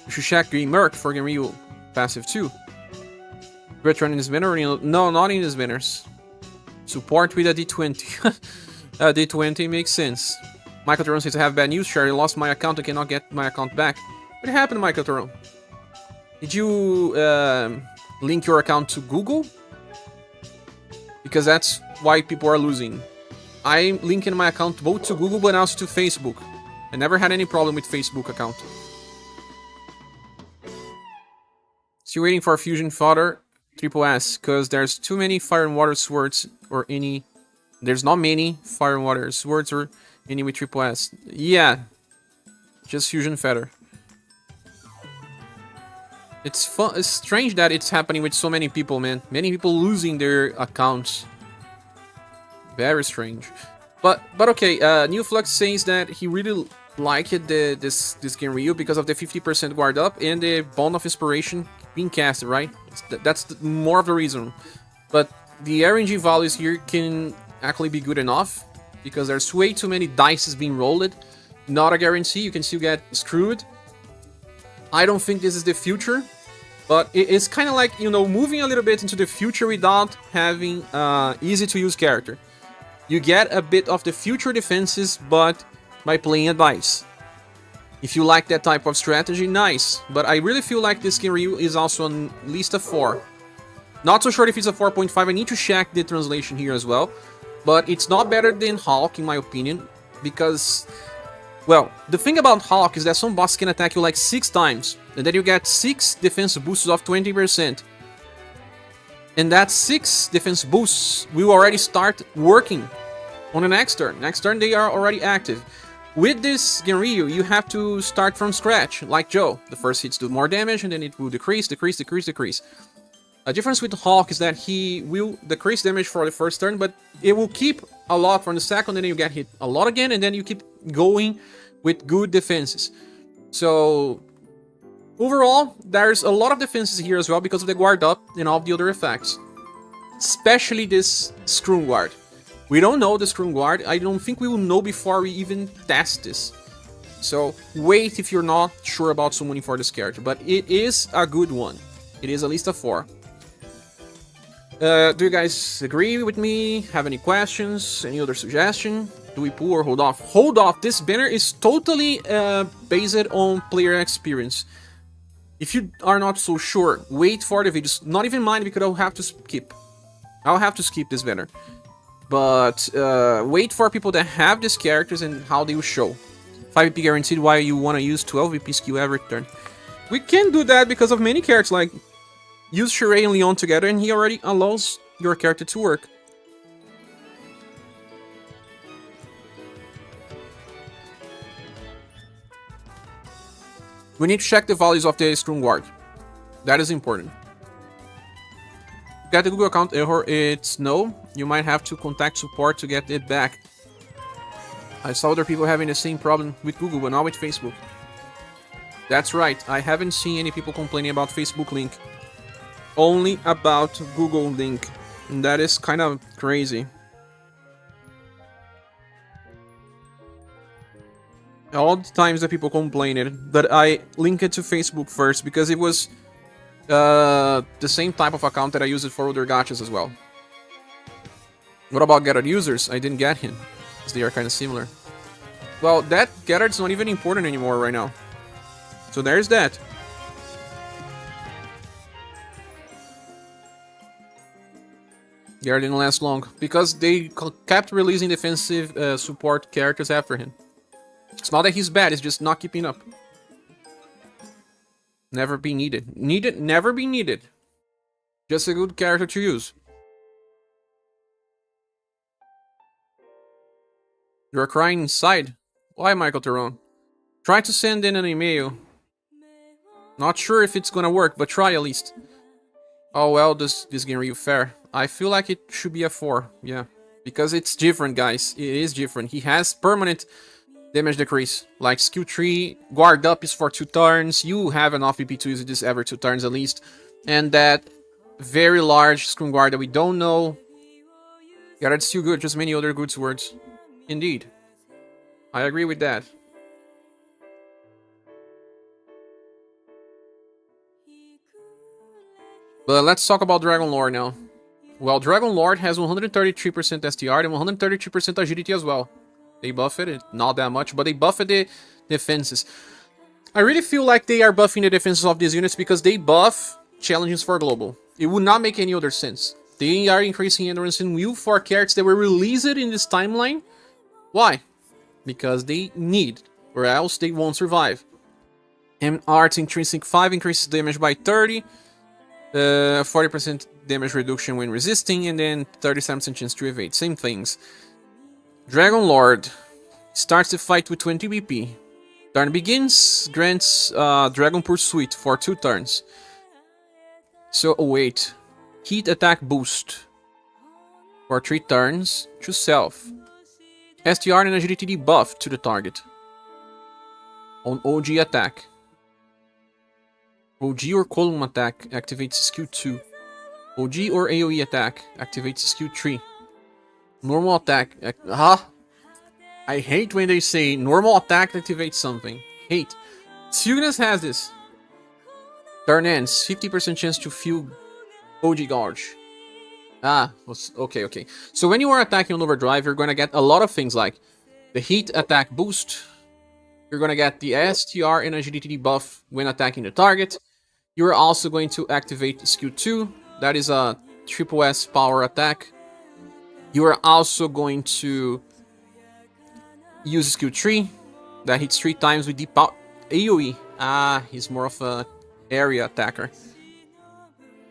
You should check Green Merc for Genryu passive too. Veteran in this banner? No, not in this banners. Support with a D20. A D20 makes sense. Michael Theron says I have bad news, Sherry. I lost my account, I cannot get my account back. What happened, Michael Theron? Did you link your account to Google? Because that's why people are losing. I'm linking my account both to Google but also to Facebook. I never had any problem with Facebook account. Still waiting for a fusion fodder, triple S, because there's too many fire and water swords or any There's not many Fire and Water swords or any with triple S. Yeah, just Fusion Feather. It's fun. It's strange that it's happening with so many people, man. Many people losing their accounts. Very strange. But okay. New Flux says that he really liked this Genryu because of the 50% guard up and the Bond of Inspiration being casted, right? That's more of the reason. But the RNG values here can actually be good enough because there's way too many dices being rolled. Not a guarantee. You can still get screwed. I don't think this is the future, but it's kind of like, you know, moving a little bit into the future without having easy to use character. You get a bit of the future defenses, but by playing a dice. If you like that type of strategy, nice. But I really feel like this Genryu is also at least a 4. Not so sure if it's a 4.5, I need to check the translation here as well. But it's not better than Hulk, in my opinion, because... well, the thing about Hulk is that some bosses can attack you like 6 times, and then you get 6 defense boosts of 20%. And that 6 defense boosts will already start working on the next turn. Next turn they are already active. With this Genryu, you have to start from scratch, like Joe. The first hits do more damage, and then it will decrease. A difference with Hulk is that he will decrease damage for the first turn, but it will keep a lot for the second, and then you get hit a lot again, and then you keep going with good defenses. So overall, there's a lot of defenses here as well because of the guard up and all of the other effects. Especially this Scrum Guard. We don't know the Scrum Guard. I don't think we will know before we even test this. So wait if you're not sure about summoning for this character. But it is a good one. It is at least a 4. Do you guys agree with me? Have any questions? Any other suggestion? Do we pull or hold off? Hold off! This banner is totally based on player experience. If you are not so sure, wait for the videos. Not even mine, because I'll have to skip. I'll have to skip this banner. But wait for people that have these characters and how they will show. 5 VP guaranteed while you want to use 12 VP skill every turn. We can do that because of many characters, like use Sheree and Leon together and he already allows your character to work. We need to check the values of the Scrum Guard. That is important. Get the Google account error, it's no. You might have to contact support to get it back. I saw other people having the same problem with Google, but not with Facebook. That's right, I haven't seen any people complaining about Facebook link. Only about Google link. And that is kind of crazy. All the times that people complained, but I linked it to Facebook first because it was the same type of account that I used for other gachas as well. What about gathered users? I didn't get him, because they are kind of similar. Well, that gathered's not even important anymore right now. So there's that. Gathered didn't last long, because they kept releasing defensive support characters after him. It's not that he's bad, it's just not keeping up. Never be needed. Never be needed. Just a good character to use. You're crying inside? Why, Michael Theron? Try to send in an email. Not sure if it's gonna work, but try at least. Oh well, this game real fair. I feel like it should be a 4, yeah. Because it's different, guys. It is different. He has permanent damage decrease. Like skill 3, guard up is for 2 turns. You have enough VP to use this every 2 turns at least. And that very large Scrum Guard that we don't know. Yeah, that's still good, just many other good swords. Indeed. I agree with that. But let's talk about Dragon Lord now. Well, Dragon Lord has 133% STR and 133% agility as well. They buffed it, not that much, but they buffed the defenses. I really feel like they are buffing the defenses of these units because they buff challenges for global. It would not make any other sense. They are increasing endurance and will for characters that were released in this timeline. Why? Because they need, or else they won't survive. And Art's Intrinsic 5 increases damage by 30. 40% damage reduction when resisting, and then 37% chance to evade. Same things. Dragon Lord starts the fight with 20 BP. Turn begins, grants Dragon Pursuit for 2 turns. So, oh wait. Heat attack boost for 3 turns to self. STR and agility debuff to the target. On OG attack. OG or column attack activates skill 2. OG or AoE attack activates skill 3. Normal attack. I hate when they say normal attack activates something. Hate. Cygnus has this. Turn ends. 50% chance to feel OG Gorge. Okay. So when you are attacking on overdrive, you're gonna get a lot of things like the heat attack boost. You're gonna get the STR and agility debuff when attacking the target. You're also going to activate skill 2. That is a triple S power attack. You are also going to use skill 3. That hits 3 times with deep AoE. He's more of a area attacker.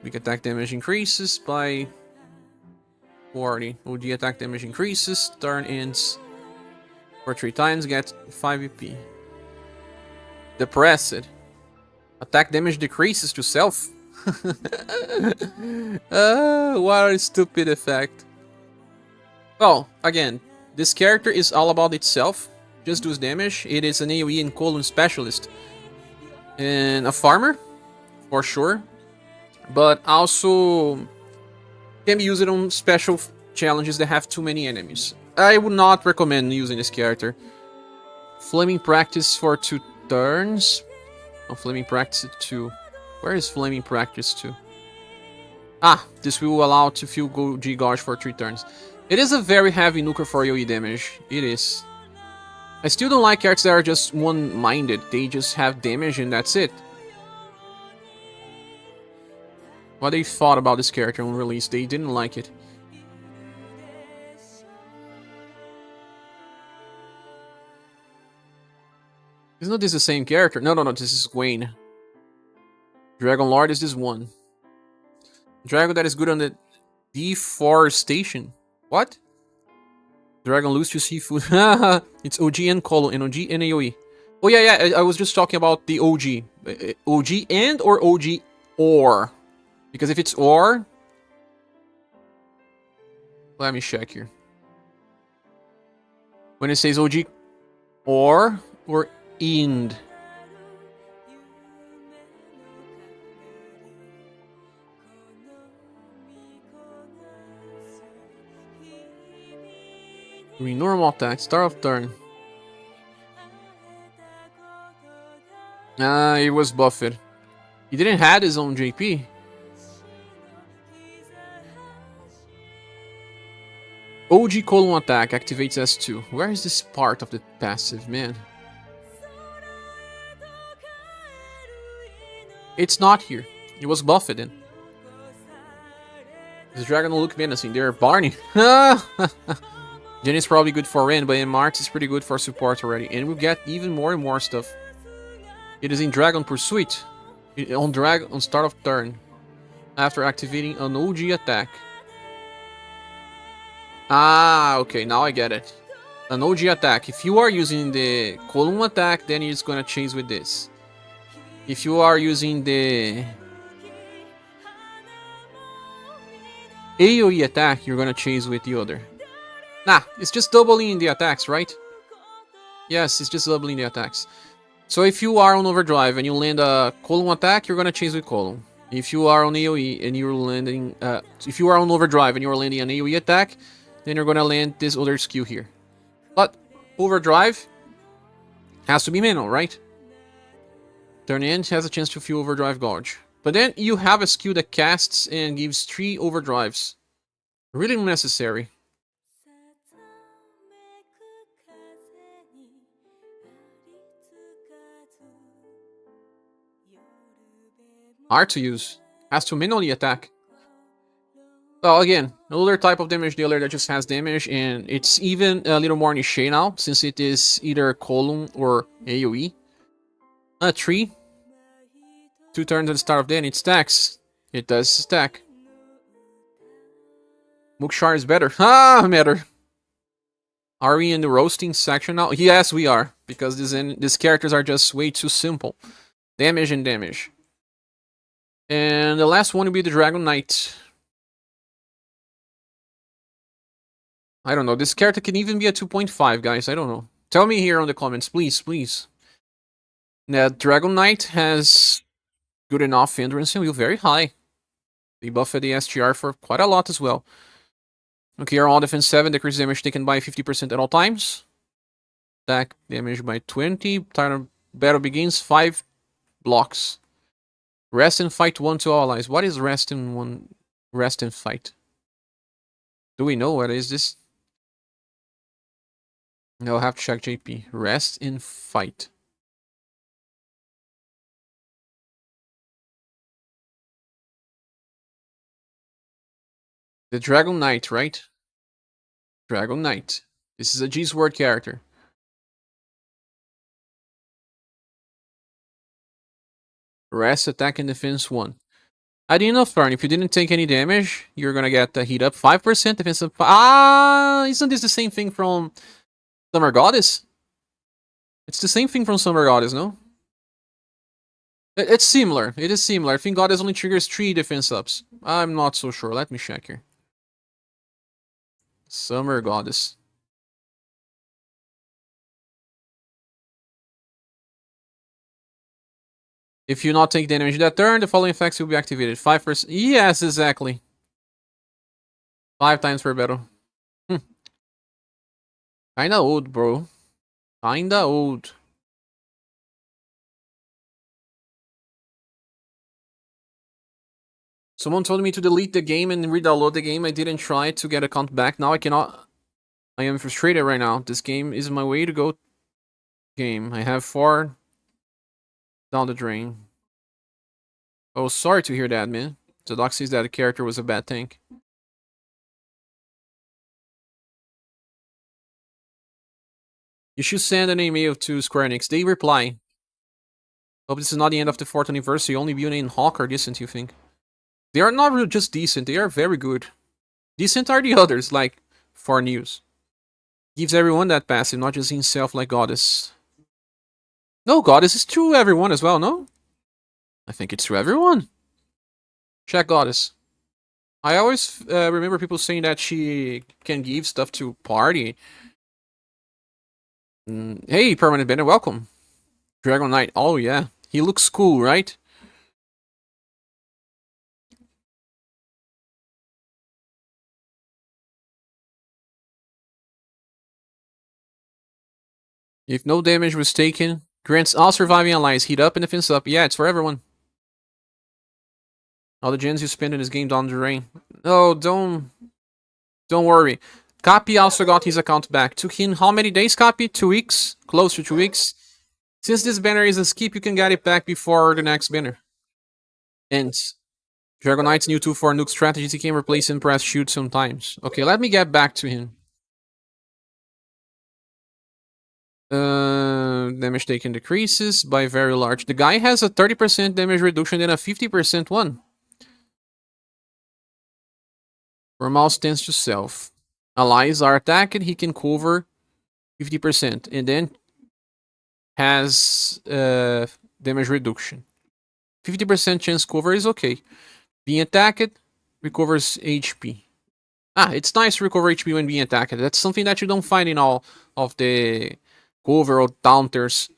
Weak attack damage increases by 40. OG attack damage increases. Turn ends for 3 times. Get 5 EP. Depressed. Attack damage decreases to self. What a stupid effect. Well, again, this character is all about itself. Just does damage. It is an AoE and column specialist. And a farmer, for sure. But also can be used on special challenges that have too many enemies. I would not recommend using this character. Flaming Practice for 2 turns. Oh, Flaming Practice 2. Where is Flaming Practice 2? This will allow to feel G Gorge for 3 turns. It is a very heavy nuker for AoE damage. It is. I still don't like characters that are just one-minded. They just have damage and that's it. What they thought about this character on release, they didn't like it. Isn't this the same character? No, this is Gwen. Dragon Lord is this one. Dragon that is good on the deforestation. What? Dragon lose to seafood. It's OG and Colo and OG and AoE. Oh yeah, I was just talking about the OG. OG and or OG or. Because if it's or... Let me check here. When it says OG or IND. Normal attack, start of turn. He was buffed. He didn't have his own JP. OG column attack activates S2. Where is this part of the passive, man? It's not here. It was buffed in. This dragon will look menacing. They're Barney. Jenny is probably good for Ren, but Mart is pretty good for support already. And we'll get even more and more stuff. It is in Dragon Pursuit. On start of turn. After activating an OG attack. Okay, now I get it. An OG attack. If you are using the column attack, then it's gonna chase with this. If you are using the AoE attack, you're gonna chase with the other. It's just doubling the attacks, right? Yes, it's just doubling the attacks. So if you are on overdrive and you land a column attack, you're gonna chase with column. If you are on AoE and you're landing, if you are on overdrive and you're landing an AoE attack, then you're gonna land this other skill here. But overdrive has to be manual, right? Turn end has a chance to feel overdrive Gorge. But then you have a skill that casts and gives 3 overdrives. Really unnecessary. Hard to use. Has to manually attack. Well, again, another type of damage dealer that just has damage, and it's even a little more niche now, since it is either column or AoE. 3. 2 turns at the start of the end, it stacks. It does stack. Mookshar is better. Ah, matter. Are we in the roasting section now? Yes, we are. Because these characters are just way too simple. Damage and damage. And the last one will be the Dragon Knight. I don't know. This character can even be a 2.5, guys. I don't know. Tell me here on the comments, please, please. That Dragon Knight has good enough endurance and will very high. They buffed the SGR for quite a lot as well. Okay, our all defense 7, decrease damage taken by 50% at all times. Attack damage by 20. Time of battle begins, 5 blocks. Rest and fight 1 to all allies. What is rest and fight? Do we know what is this? No, I'll have to check JP. Rest and fight. The Dragon Knight, right? Dragon Knight. This is a G-Sword character. Rest, attack, and defense 1. I didn't know, Thorn. If you didn't take any damage, you're gonna get the heat up 5%, defense up. Ah, isn't this the same thing from Summer Goddess? It's the same thing from Summer Goddess, no? It's similar. It is similar. I think Goddess only triggers 3 defense ups. I'm not so sure. Let me check here. Summer Goddess. If you not take damage that turn, the following effects will be activated. 5%. Yes, exactly. 5 times per battle. Kinda old, bro. Kinda old. Someone told me to delete the game and re-download the game. I didn't try to get account back. Now I cannot. I am frustrated right now. This game is my way to go game. I have 4 down the drain. Oh, sorry to hear that, man. The doc says that the character was a bad tank. You should send an email to Square Enix. They reply. Hope this is not the end of the 4th anniversary. Only Beauty and Hawk are decent, you think? They are not really just decent. They are very good. Decent are the others, like 4 News. Gives everyone that passive, not just himself like Goddess. No, Goddess is true everyone as well, no? I think it's true everyone. Check Goddess. I always remember people saying that she can give stuff to party. Hey, Permanent Bandit, welcome. Dragon Knight, oh yeah. He looks cool, right? If no damage was taken, grants all surviving allies heat up and defense up. Yeah, it's for everyone. All the gens you spend in this game down the drain. Oh, don't worry. Cappy also got his account back. Took him how many days, Cappy? 2 weeks? Close to 2 weeks. Since this banner is a skip, you can get it back before the next banner ends. Dragon Knight's new 2-4 nuke strategies, he can replace and press shoot sometimes. Okay, let me get back to him. Damage taken decreases by very large. The guy has a 30% damage reduction and a 50% one. For mouse tends to self. Allies are attacked, he can cover 50%. And then has damage reduction. 50% chance cover is okay. Being attacked recovers HP. Ah, it's nice to recover HP when being attacked. That's something that you don't find in all of the cover or counters.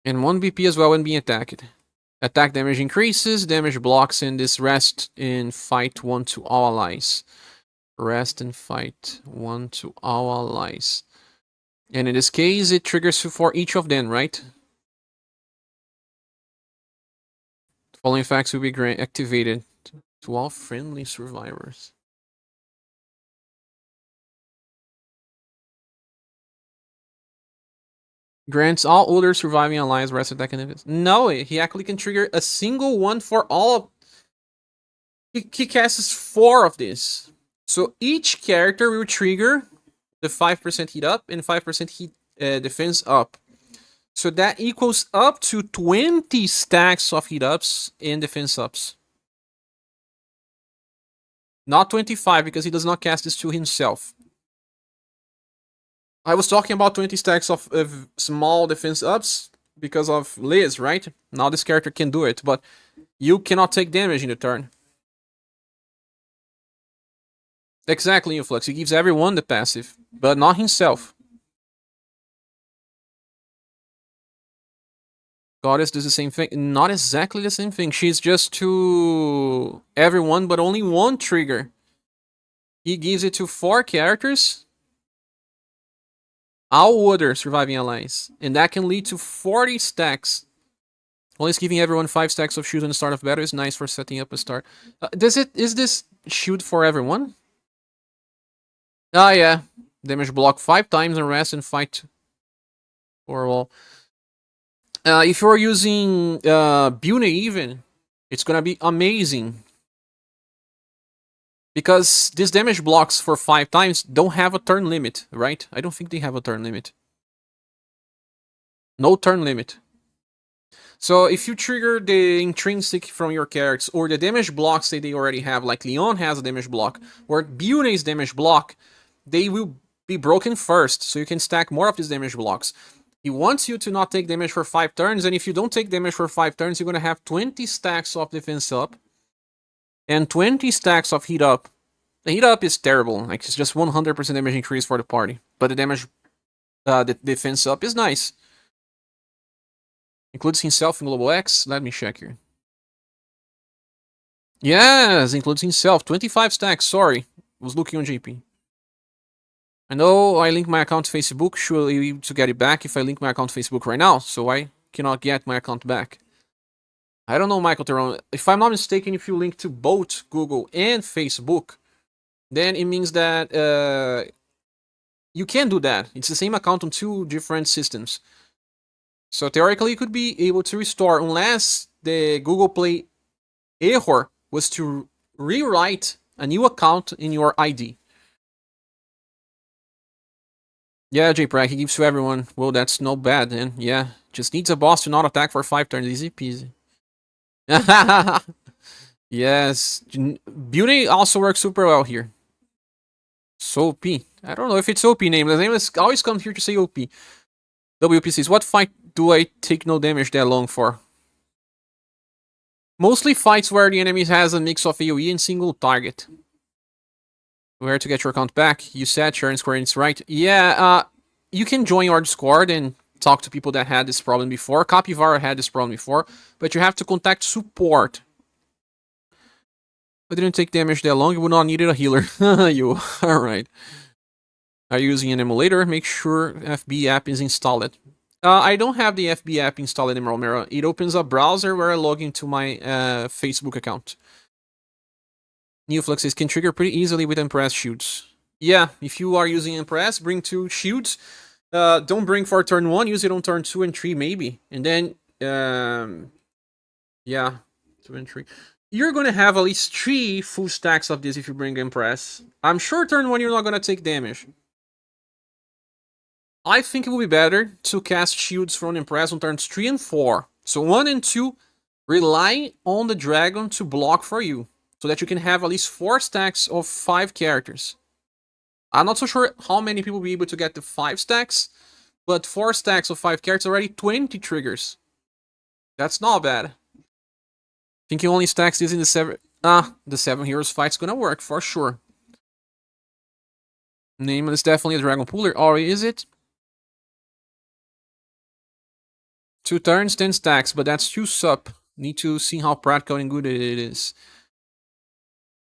And 1 BP as well when being attacked. Attack damage increases, damage blocks, and this rest in fight 1 to all allies. Rest and fight 1 to all allies. And in this case, it triggers for each of them, right? The following effects will be activated to all friendly survivors. Grants all other surviving allies rest attack and defense. No, he actually can trigger a single one for all of... He casts 4 of this. So each character will trigger the 5% heat up and 5% heat defense up. So that equals up to 20 stacks of heat ups and defense ups. Not 25, because he does not cast this to himself. I was talking about 20 stacks of small defense ups because of Liz, right? Now this character can do it, but you cannot take damage in the turn. Exactly, Influx. He gives everyone the passive, but not himself. Goddess does the same thing. Not exactly the same thing. She's just to everyone, but only one trigger. He gives it to 4 characters. All other surviving allies. And that can lead to 40 stacks. Always giving everyone 5 stacks of shield on the start of battle is nice for setting up a start. Is this shield for everyone? Ah, yeah. Damage block 5 times and rest and fight for a wall. If you're using Bune even, it's gonna be amazing. Because these damage blocks for 5 times don't have a turn limit, right? I don't think they have a turn limit. No turn limit. So if you trigger the intrinsic from your characters, or the damage blocks that they already have, like Leon has a damage block, or Bune's damage block, they will be broken first, so you can stack more of these damage blocks. He wants you to not take damage for 5 turns, and if you don't take damage for 5 turns, you're going to have 20 stacks of defense up, and 20 stacks of heat up. The heat up is terrible, like it's just 100% damage increase for the party, but the damage, the defense up is nice. Includes himself in Global X, let me check here. Yes, includes himself, 25 stacks, sorry, was looking on JP. I know I link my account to Facebook, should be able to get it back if I link my account to Facebook right now, so I cannot get my account back. I don't know, Michael Theron. If I'm not mistaken, if you link to both Google and Facebook, then it means that you can do that. It's the same account on 2 different systems. So theoretically, you could be able to restore, unless the Google Play error was to rewrite a new account in your ID. Yeah, JPRAC, he gives to everyone. Well, that's no bad, then. Yeah, just needs a boss to not attack for 5 turns. Easy peasy. Yes. Beauty also works super well here. So OP. I don't know if it's OP name. The name is always come here to say OP. WPCs. What fight do I take no damage that long for? Mostly fights where the enemy has a mix of AoE and single target. Where to get your account back? You said Sharon Square, it's right. Yeah, you can join our Discord and talk to people that had this problem before. Capivara had this problem before, but you have to contact support. I didn't take damage that long, you would not need a healer. You, alright. Are you using an emulator? Make sure FB app is installed. I don't have the FB app installed in Romero. It opens a browser where I log into my Facebook account. New fluxes can trigger pretty easily with Impress shields. Yeah, if you are using Impress, bring 2 shields. Don't bring for turn 1, use it on turn 2 and 3 maybe. And then, yeah, 2 and 3. You're gonna have at least 3 full stacks of this if you bring Impress. I'm sure turn 1 you're not gonna take damage. I think it will be better to cast shields from Impress on turns 3 and 4. So 1 and 2 rely on the dragon to block for you, so that you can have at least 4 stacks of 5 characters. I'm not so sure how many people will be able to get the 5 stacks, but 4 stacks of 5 characters already 20 triggers. That's not bad. Think he only stacks this in the 7... the 7 heroes fight's gonna work, for sure. Name is definitely a dragon pooler, or is it? 2 turns, 10 stacks, but that's too sup. Need to see how practical and good it is.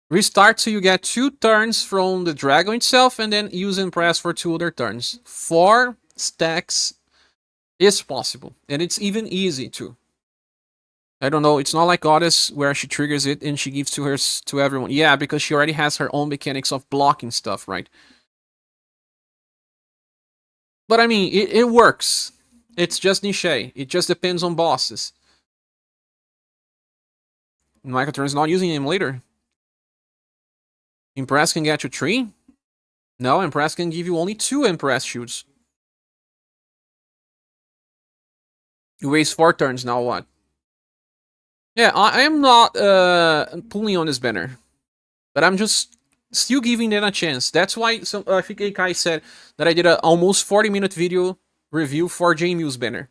Restart so you get 2 turns from the dragon itself, and then use Impress for 2 other turns. 4 stacks is possible, and it's even easy too. I don't know, it's not like Goddess where she triggers it and she gives to everyone. Yeah, because she already has her own mechanics of blocking stuff, right? But I mean, it works. It's just niche. It just depends on bosses. Michael Turner's not using him later. Impress can get you 3? No, Impress can give you only 2 Impress shoots. You waste 4 turns, now what? Yeah, I am not pulling on this banner. but I'm just still giving them a chance. That's why I think Kai said that I did a almost 40-minute video review for JMU's banner.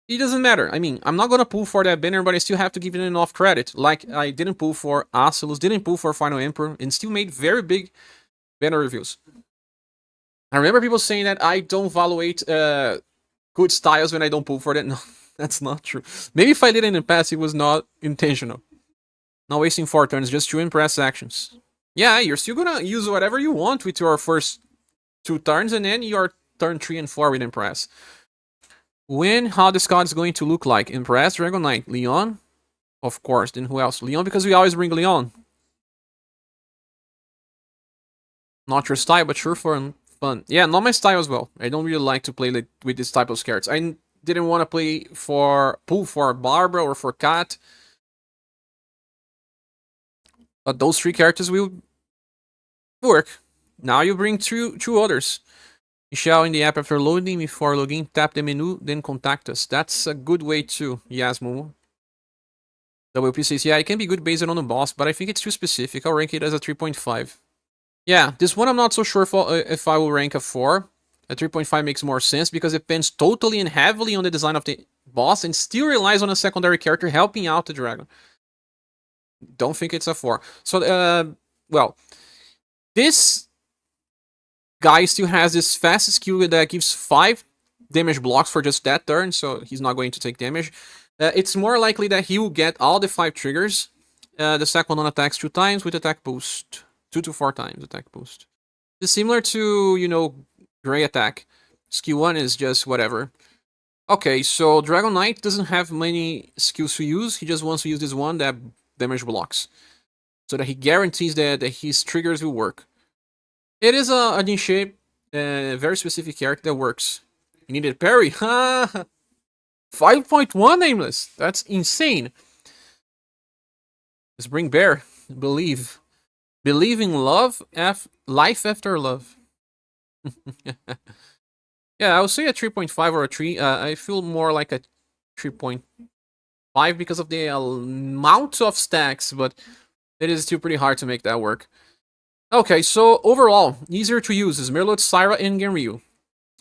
It doesn't matter. I mean, I'm not gonna pull for that banner, but I still have to give it enough credit. Like I didn't pull for Asulus, didn't pull for Final Emperor, and still made very big banner reviews. I remember people saying that I don't evaluate good styles when I don't pull for that. No, that's not true. Maybe if I did it in the past, it was not intentional. Not wasting 4 turns just to impress actions. Yeah, you're still gonna use whatever you want with your first 2 turns, and then your turn 3 and 4 with impress. When, how this card is going to look like? Impress, Dragon Knight, Leon, of course. Then who else? Leon, because we always bring Leon. Not your style, but sure for fun. Yeah, not my style as well. I don't really like to play with this type of cards. I didn't want to play pull for Barbara or for Cat. But those 3 characters will work. Now you bring two others. You shall in the app after loading, before logging, tap the menu, then contact us. That's a good way too. Yes, Momo. WP says, yeah, it can be good based on the boss, but I think it's too specific. I'll rank it as a 3.5. Yeah, this one I'm not so sure if I will rank a 4. A 3.5 makes more sense because it depends totally and heavily on the design of the boss and still relies on a secondary character helping out the dragon. Don't think it's a 4. So, well, this guy still has this fast skill that gives 5 damage blocks for just that turn, so he's not going to take damage. It's more likely that he will get all the 5 triggers. The second one attacks 2 times with attack boost. 2 to 4 times attack boost. It's similar to, you know, Grey Attack. Skill 1 is just whatever. Okay, so Dragon Knight doesn't have many skills to use. He just wants to use this one that damage blocks. So that he guarantees that his triggers will work. It is a niche, very specific character that works. You needed parry? 5.1 nameless. That's insane. Let's bring Bear. Believe. Believe in love, life after love. Yeah, I would say a 3.5 or a 3. I feel more like a 3.5 because of the amount of stacks, but it is still pretty hard to make that work. Okay, so overall, easier to use is Merlot Sarah and Genryu.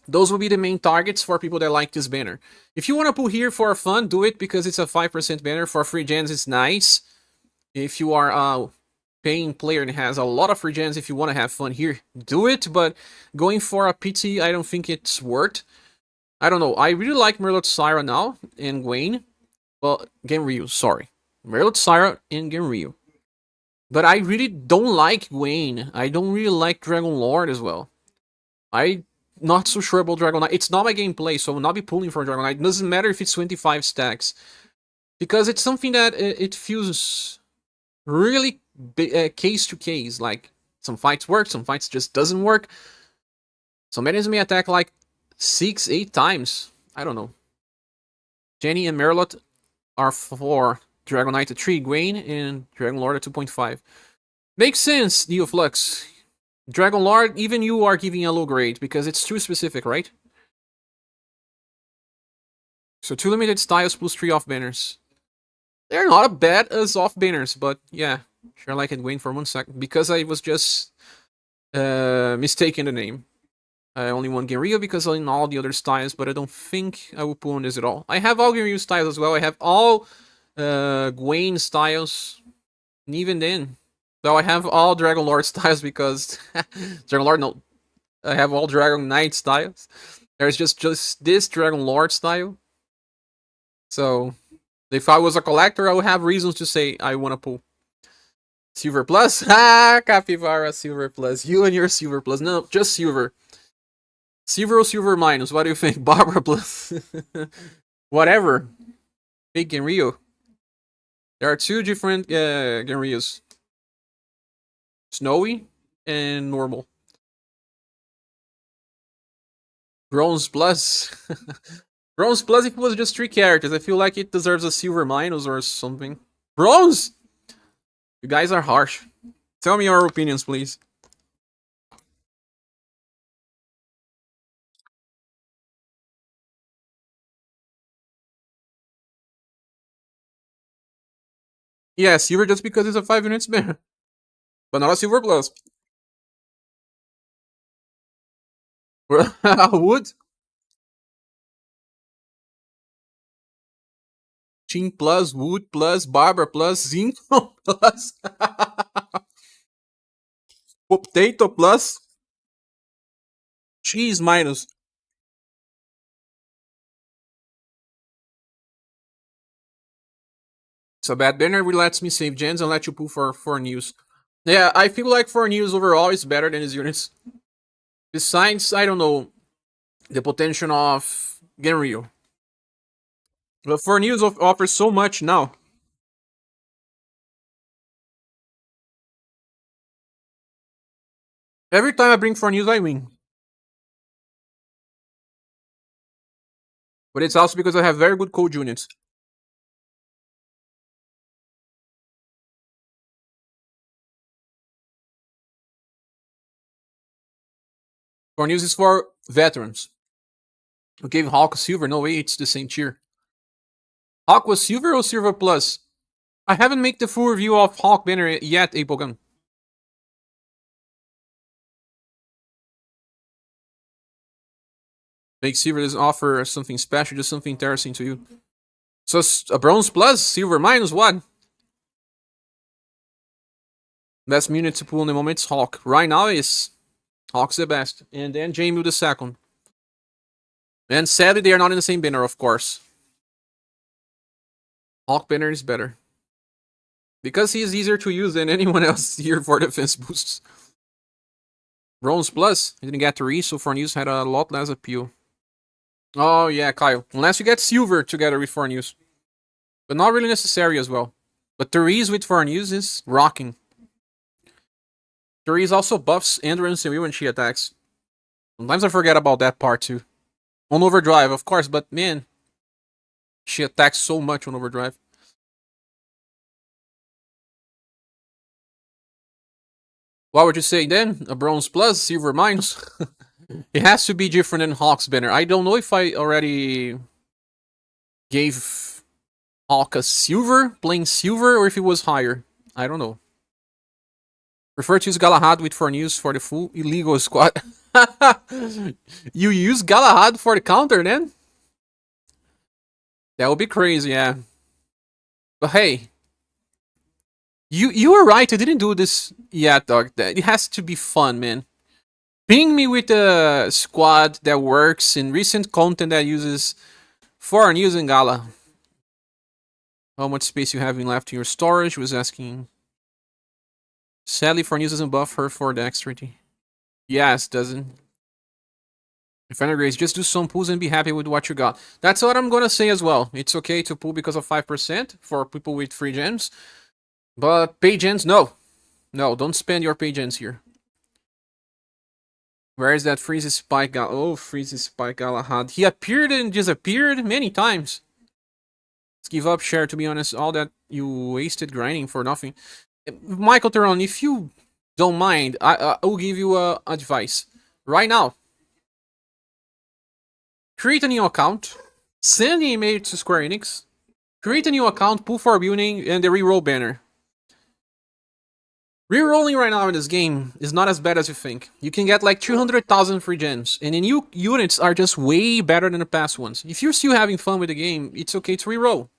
Those will be the main targets for people that like this banner. If you want to pull here for fun, do it because it's a 5% banner. For free gens, it's nice. If you are a paying player and has a lot of free gens, if you want to have fun here, do it. But going for a PT, I don't think it's worth. I don't know. I really like Merlot Sarah now and Gwen. Well, Genryu, sorry. Merlot Sarah and Genryu. But I really don't like Gwen. I don't really like Dragon Lord as well. I'm not so sure about Dragon Knight. It's not my gameplay, so I will not be pulling for Dragon Knight. It doesn't matter if it's 25 stacks. Because it's something that it feels really case to case. Like, some fights work, some fights just doesn't work. Some enemies may attack like 6, 8 times. I don't know. Jenny and Merlot are 4. Dragon Knight at 3, Gwen, and Dragon Lord at 2.5. Makes sense, Neoflux. Dragon Lord, even you are giving a low grade, because it's too specific, right? So 2 limited styles plus 3 off banners. They're not as bad as off banners, but yeah. Sure like it, Gwen, for 1 second. Because I was just mistaken the name. I only want Genryu because in all the other styles, but I don't think I will pull on this at all. I have all Genryu styles as well. I have all Gwen styles, and even then, though I have all Dragon Lord styles because Dragon Lord, no, I have all Dragon Knight styles. There's just this Dragon Lord style. So if I was a collector, I would have reasons to say I want to pull. Silver Plus, Capybara Silver Plus. You and your Silver Plus, no, just Silver. Silver or Silver minus? What do you think? Barbara Plus, whatever. Big Genryu. There are 2 different Genryus. Snowy and normal. Bronze Plus. Bronze Plus if it was just 3 characters. I feel like it deserves a Silver minus or something. Bronze! You guys are harsh. Tell me your opinions, please. Yeah, Silver just because it's a 5 units banner. But not a silver plus. Wood? Tin plus, wood plus, Barbara plus, zinc plus, potato plus, cheese minus. So bad banner lets me save gens and let you pull for news. Yeah, I feel like for news overall is better than his units. Besides, I don't know, the potential of Genryu. But for news offers so much now. Every time I bring for news, I win. But it's also because I have very good cold units. For news is for veterans. We gave Hawk a silver. No way, it's the same tier. Hawk was silver or silver plus? I haven't made the full review of Hawk banner yet, Apogan. Make silver doesn't offer something special, just something interesting to you. So a bronze plus, silver minus what? Best unit to pull in the moment is Hawk. Right now is Hawk's the best. And then Jamie the second. And sadly they are not in the same banner, of course. Hawk banner is better. Because he is easier to use than anyone else here for defense boosts. Bronze plus, he didn't get 3, so for news had a lot less appeal. Oh yeah, Kyle. Unless you get silver together with foreign news. But not really necessary as well. But Therese with foreign news is rocking. Therese also buffs endurance and will when she attacks. Sometimes I forget about that part too. On overdrive, of course, but man, she attacks so much on overdrive. What would you say then? A bronze plus, silver minus? It has to be different than Hawk's banner. I don't know if I already gave Hawk a silver, plain silver, or if it was higher. I don't know. Prefer to use Galahad with for news for the full illegal squad. You use Galahad for the counter then? That would be crazy, yeah. But hey, you were right. I didn't do this yet, dog. It has to be fun, man. Ping me with a squad that works in recent content that uses foreign news and Gala. How much space you have left in your storage? Was asking. Sadly, foreign news doesn't buff her for dexterity. Yes, doesn't. Defender Grace, just do some pulls and be happy with what you got. That's what I'm gonna say as well. It's okay to pull because of 5% for people with free gems. But pay gens, no. No, don't spend your pay gens here. Where is that Freeze Spike Galahad? Oh, Freeze Spike Galahad. He appeared and disappeared many times. Let's give up share, to be honest. All that you wasted grinding for nothing. Michael Theron, if you don't mind, I will give you advice. Right now, create a new account, send an email to Square Enix, create a new account, pull for building, and the reroll banner. Rerolling right now in this game is not as bad as you think. You can get like 200,000 free gems, and the new units are just way better than the past ones. If you're still having fun with the game, it's okay to reroll.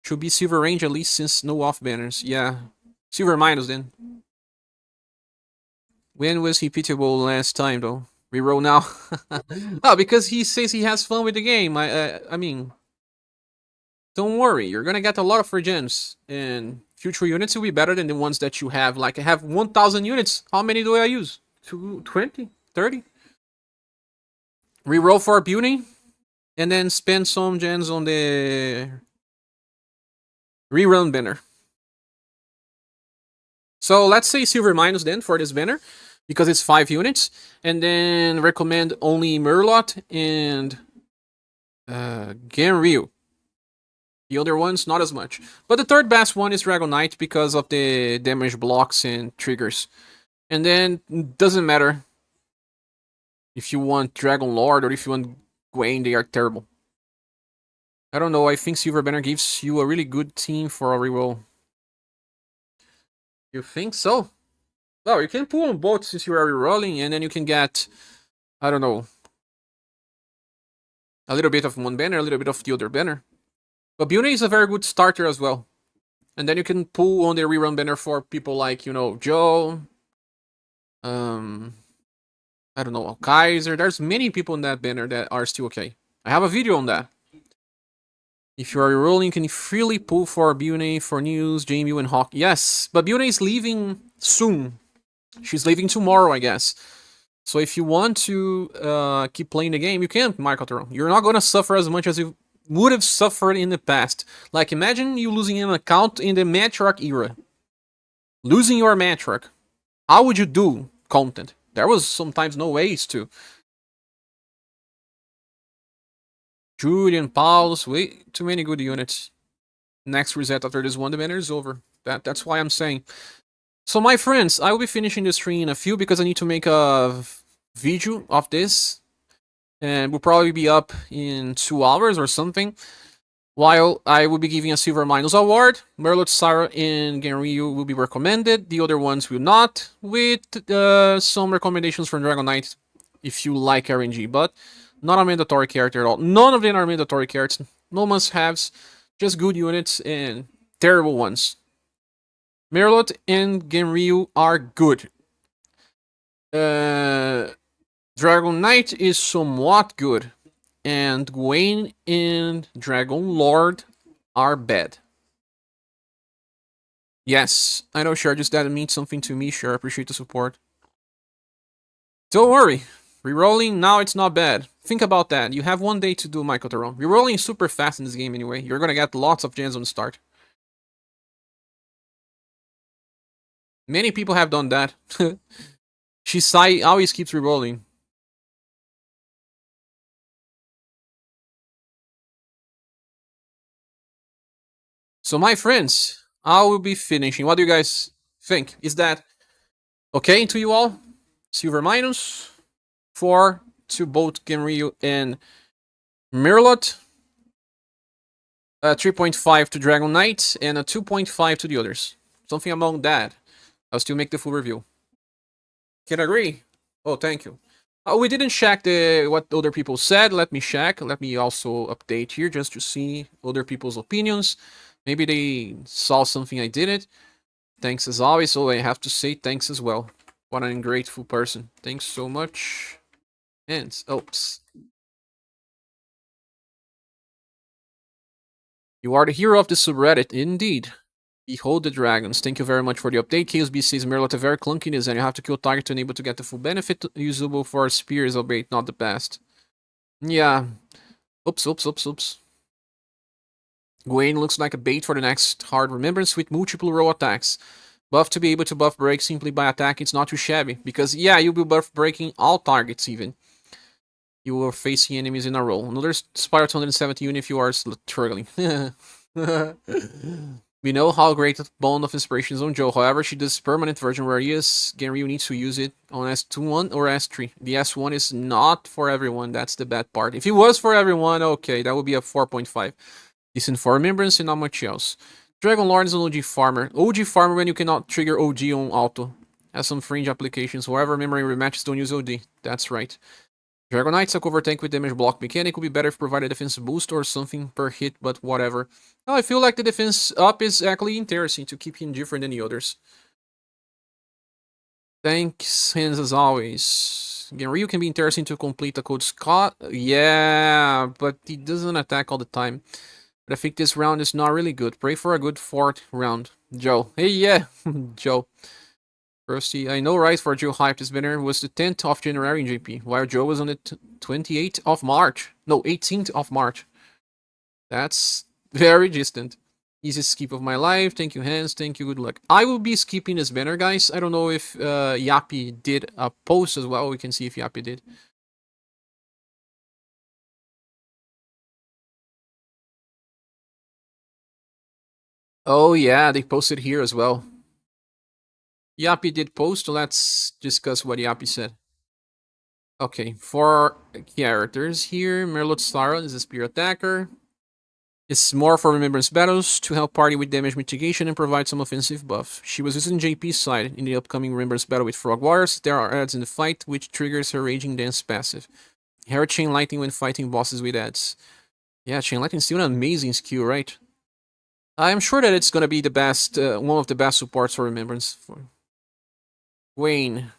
Should be silver range at least since no off banners. Yeah, silver minus then. When was he pitiable last time though? Reroll now. Oh, because he says he has fun with the game. I mean, don't worry, you're gonna get a lot of free gems, and future units will be better than the ones that you have. Like, I have 1,000 units. How many do I use? 20? 30? Reroll for building, and then spend some gems on the rerun banner. So let's say silver minus then for this banner, because it's 5 units, and then recommend only Merlot and Genryu. The other ones, not as much. But the third best one is Dragon Knight because of the damage blocks and triggers. And then, doesn't matter if you want Dragon Lord or if you want Gwen, they are terrible. I don't know, I think Silver Banner gives you a really good team for a reroll. You think so? Well, you can pull on both since you are rerolling, and then you can get, I don't know, a little bit of one banner, a little bit of the other banner. But Bune is a very good starter as well. And then you can pull on the rerun banner for people like, Joe, um, I don't know, Kaiser. There's many people in that banner that are still okay. I have a video on that. If you are rerolling, you can freely pull for Bune, for News, JMU, and Hawk. Yes, but Bune is leaving soon. She's leaving tomorrow, I guess. So if you want to keep playing the game, you can, Michael Theron. You're not going to suffer as much as you would have suffered in the past. Like, imagine you losing an account in the Matriarch era. Losing your Matriarch. How would you do content? There was sometimes no ways to. Julian, Paulus, way too many good units. Next reset after this one, the banner is over. That's why I'm saying. So my friends, I will be finishing the stream in a few because I need to make a video of this. And we'll probably be up in 2 hours or something. While I will be giving a Silver Minus Award, Merlot Sarah and Genryu will be recommended. The other ones will not, with some recommendations from Dragon Knight if you like RNG, but not a mandatory character at all. None of them are mandatory characters. No must-haves, just good units and terrible ones. Merlot and Genryu are good. Dragon Knight is somewhat good. And Gwen and Dragon Lord are bad. Yes, I know, sure, just that means something to me, sure, I appreciate the support. Don't worry, rerolling now it's not bad. Think about that, you have 1 day to do Michael Theron. Rerolling is super fast in this game anyway, you're gonna get lots of gens on the start. Many people have done that. Shisai always keeps rerolling. So my friends, I will be finishing. What do you guys think? Is that okay to you all? Silver minus 4 to both Genryu and Merlot. 3.5 to Dragon Knight and a 2.5 to the others. Something among that. I'll still make the full review. Can agree? Oh, thank you. We didn't check what other people said. Let me check. Let me also update here just to see other people's opinions. Maybe they saw something I didn't. Thanks as always. So I have to say thanks as well. What an ungrateful person. Thanks so much. And oops. You are the hero of the subreddit, indeed. Behold the dragons. Thank you very much for the update. Chaos B says Merlot a very clunkiness and you have to kill target to enable to get the full benefit. Usable for spears, albeit not the best. Yeah. Oops. Gwen looks like a bait for the next hard remembrance with multiple row attacks. Buff to be able to buff break simply by attack, it's not too shabby. Because, yeah, you'll be buff breaking all targets even. You are facing enemies in a row. Another Spiral 270 unit if you are struggling. We know how great the Bond of Inspiration is on Joe. However, she does permanent version where Genryu needs to use it on S21 or S3. The S1 is not for everyone. That's the bad part. If it was for everyone, okay, that would be a 4.5. Decent for remembrance and not much else. Dragon Lord is an OG farmer. OG farmer when you cannot trigger OG on auto. Has some fringe applications. However, memory rematches don't use OD. That's right. Dragon Knight's a cover tank with damage block mechanic would be better if provided defense boost or something per hit, but whatever. Now, I feel like the defense up is actually interesting to keep him different than the others. Thanks, hands as always. Genryu can be interesting to complete the code Scott. Yeah, but he doesn't attack all the time. But I think this round is not really good. Pray for a good 4th round. Joe. Hey, yeah, Joe. Rusty, I know, right? For Joe hype, this banner was the 10th of January in JP, while Joe was on the 28th of March. No, 18th of March. That's very distant. Easiest skip of my life. Thank you, Hans. Thank you. Good luck. I will be skipping this banner, guys. I don't know if Yappy did a post as well. We can see if Yappy did. Oh, yeah, they posted here as well. Yappy did post. Let's discuss what Yappy said. Okay, 4 characters here. Merlot Sarah is a spear attacker. It's more for Remembrance battles to help party with damage mitigation and provide some offensive buff. She was using JP's side in the upcoming Remembrance battle with Frog Warriors. There are adds in the fight, which triggers her Raging Dance passive. Her Chain Lightning when fighting bosses with adds. Yeah, Chain Lightning is still an amazing skill, right? I'm sure that it's gonna be the best, one of the best supports for Remembrance. Wayne.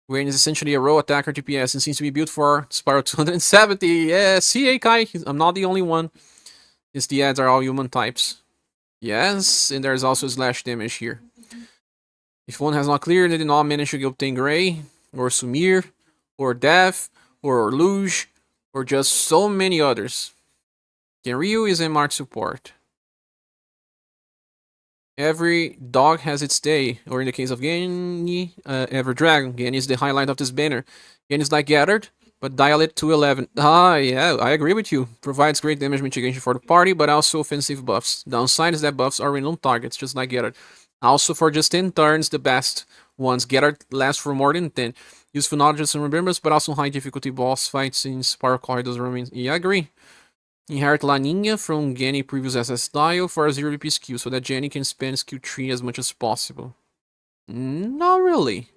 Wayne is essentially a row attacker DPS and seems to be built for Spiral 270. Yeah, see, Kai, I'm not the only one. Yes, the ads are all human types. Yes, and there's also slash damage here. If one has not cleared, they did not manage to obtain Gray, or Sumir, or Death, or Luge, or just so many others. Genryu is a marked support. Every dog has its day, or in the case of Genny, every dragon. Genny is the highlight of this banner. Genny is like Gathered, but dial it to 11. Ah, yeah, I agree with you. Provides great damage mitigation for the party, but also offensive buffs. Downside is that buffs are random targets, just like Gathered. Also, for just 10 turns, the best ones. Gathered lasts for more than 10. Useful not just in Remembrance, but also high difficulty boss fights in Spiral Corridors remains. Yeah, I agree. Inherit La Nina from Genny previous SS style for a 0 VP skill, so that Genny can spend skill 3 as much as possible. Not really.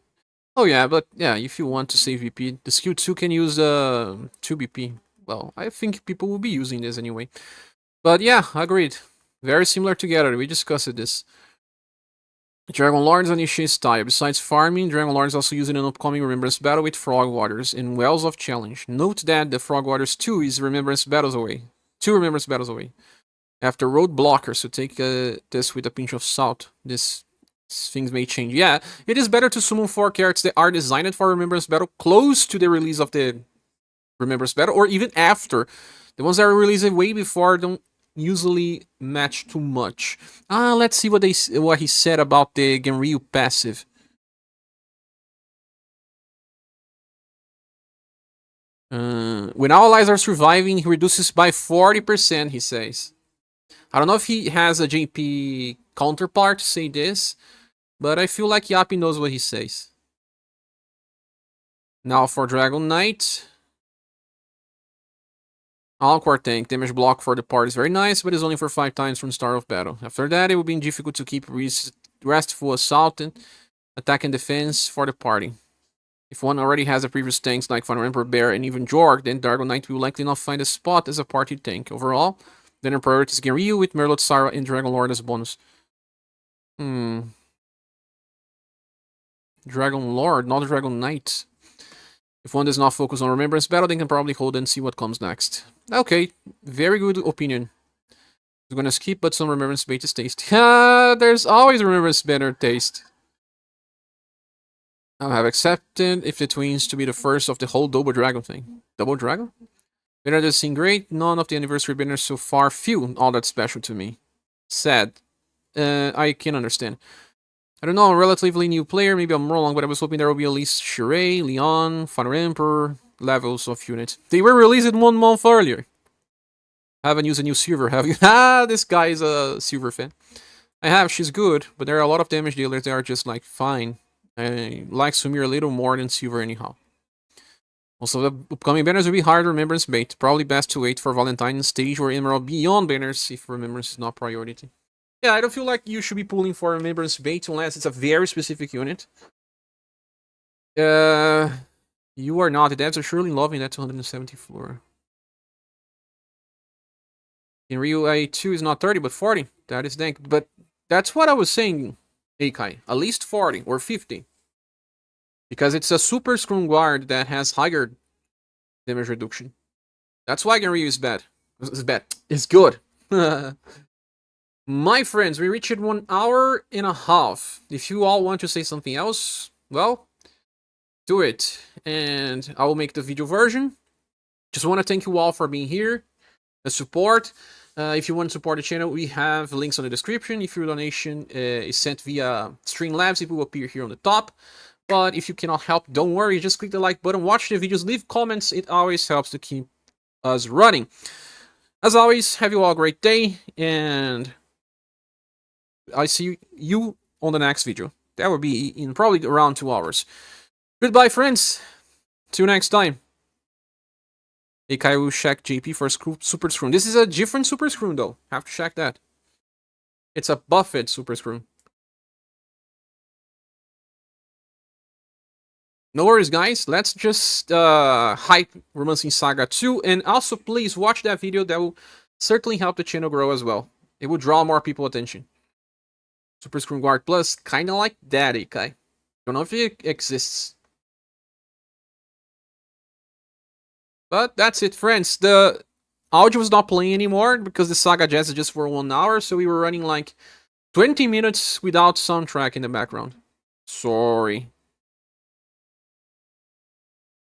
Oh yeah, but yeah, if you want to save VP, the skill 2 can use 2 BP. Well, I think people will be using this anyway. But yeah, agreed. Very similar together, we discussed this. Dragon Lords initiate style. Besides farming, Dragon Lords also using an upcoming Remembrance battle with Frog Waters in Wells of Challenge. Note that the Frog Waters 2 is Remembrance battles away. 2 Remembrance battles away. After Road Blocker, so take this with a pinch of salt. Things may change. Yeah, it is better to summon 4 characters that are designed for Remembrance battle close to the release of the Remembrance battle, or even after. The ones that are released way before don't usually match too much. Let's see what he said about the Genryu passive. When allies are surviving, he reduces by 40%, he says. I don't know if he has a JP counterpart to say this, but I feel like Yappy knows what he says. Now for Dragon Knight. Encore tank, damage block for the part is very nice, but it's only for 5 times from start of battle. After that, it will be difficult to keep restful assault and attack and defense for the party. If one already has a previous tanks like Fire Emperor Bear and even Jorg, then Dragon Knight will likely not find a spot as a party tank. Overall, then our priority is Genryu with Merlot Sarah and Dragon Lord as a bonus. Dragon Lord, not Dragon Knight. If one does not focus on Remembrance battle, they can probably hold and see what comes next. Okay, very good opinion. I'm gonna skip, but some Remembrance bait is tasty. There's always Remembrance banner taste. I have accepted if the twins to be the first of the whole Double Dragon thing. Double Dragon? Banner does seem great. None of the anniversary banners so far feel all that special to me. Sad. I can understand. I don't know, I'm a relatively new player, maybe I'm wrong, but I was hoping there will be at least Sheree, Leon, Fire Emperor levels of units. They were released 1 month earlier. Haven't used a new Silver, have you? This guy is a Silver fan. I have, she's good, but there are a lot of damage dealers that are just like, fine. I like Sumir a little more than Silver anyhow. Also, the upcoming banners will be hard Remembrance bait. Probably best to wait for Valentine's stage or Emerald Beyond banners if Remembrance is not priority. Yeah, I don't feel like you should be pulling for Remembrance bait unless it's a very specific unit. You are not. The devs are surely loving that 270 floor. In Rio A2 is not 30, but 40. That is dank. But that's what I was saying, Eikai. At least 40 or 50. Because it's a super strong guard that has higher damage reduction. That's why Genryu is bad. It's bad. It's good. My friends, we reached 1 hour and a half. If you all want to say something else, well, do it. And I will make the video version. Just want to thank you all for being here. The support. If you want to support the channel, we have links on the description. If your donation is sent via Streamlabs, it will appear here on the top. But if you cannot help, don't worry. Just click the like button, watch the videos, leave comments. It always helps to keep us running. As always, have you all a great day, and I see you on the next video. That will be in probably around 2 hours. Goodbye, friends. Till next time. Ikai will check JP for super screw. This is a different super screw though. Have to check that. It's a buffet super screw. No worries, guys. Let's just hype Romancing Saga 2. And also, please watch that video. That will certainly help the channel grow as well. It will draw more people attention. Super Screw Guard Plus, kind of like that, Ikai. Don't know if it exists. But that's it, friends. The audio was not playing anymore because the Saga Jazz is just for 1 hour. So we were running like 20 minutes without soundtrack in the background. Sorry.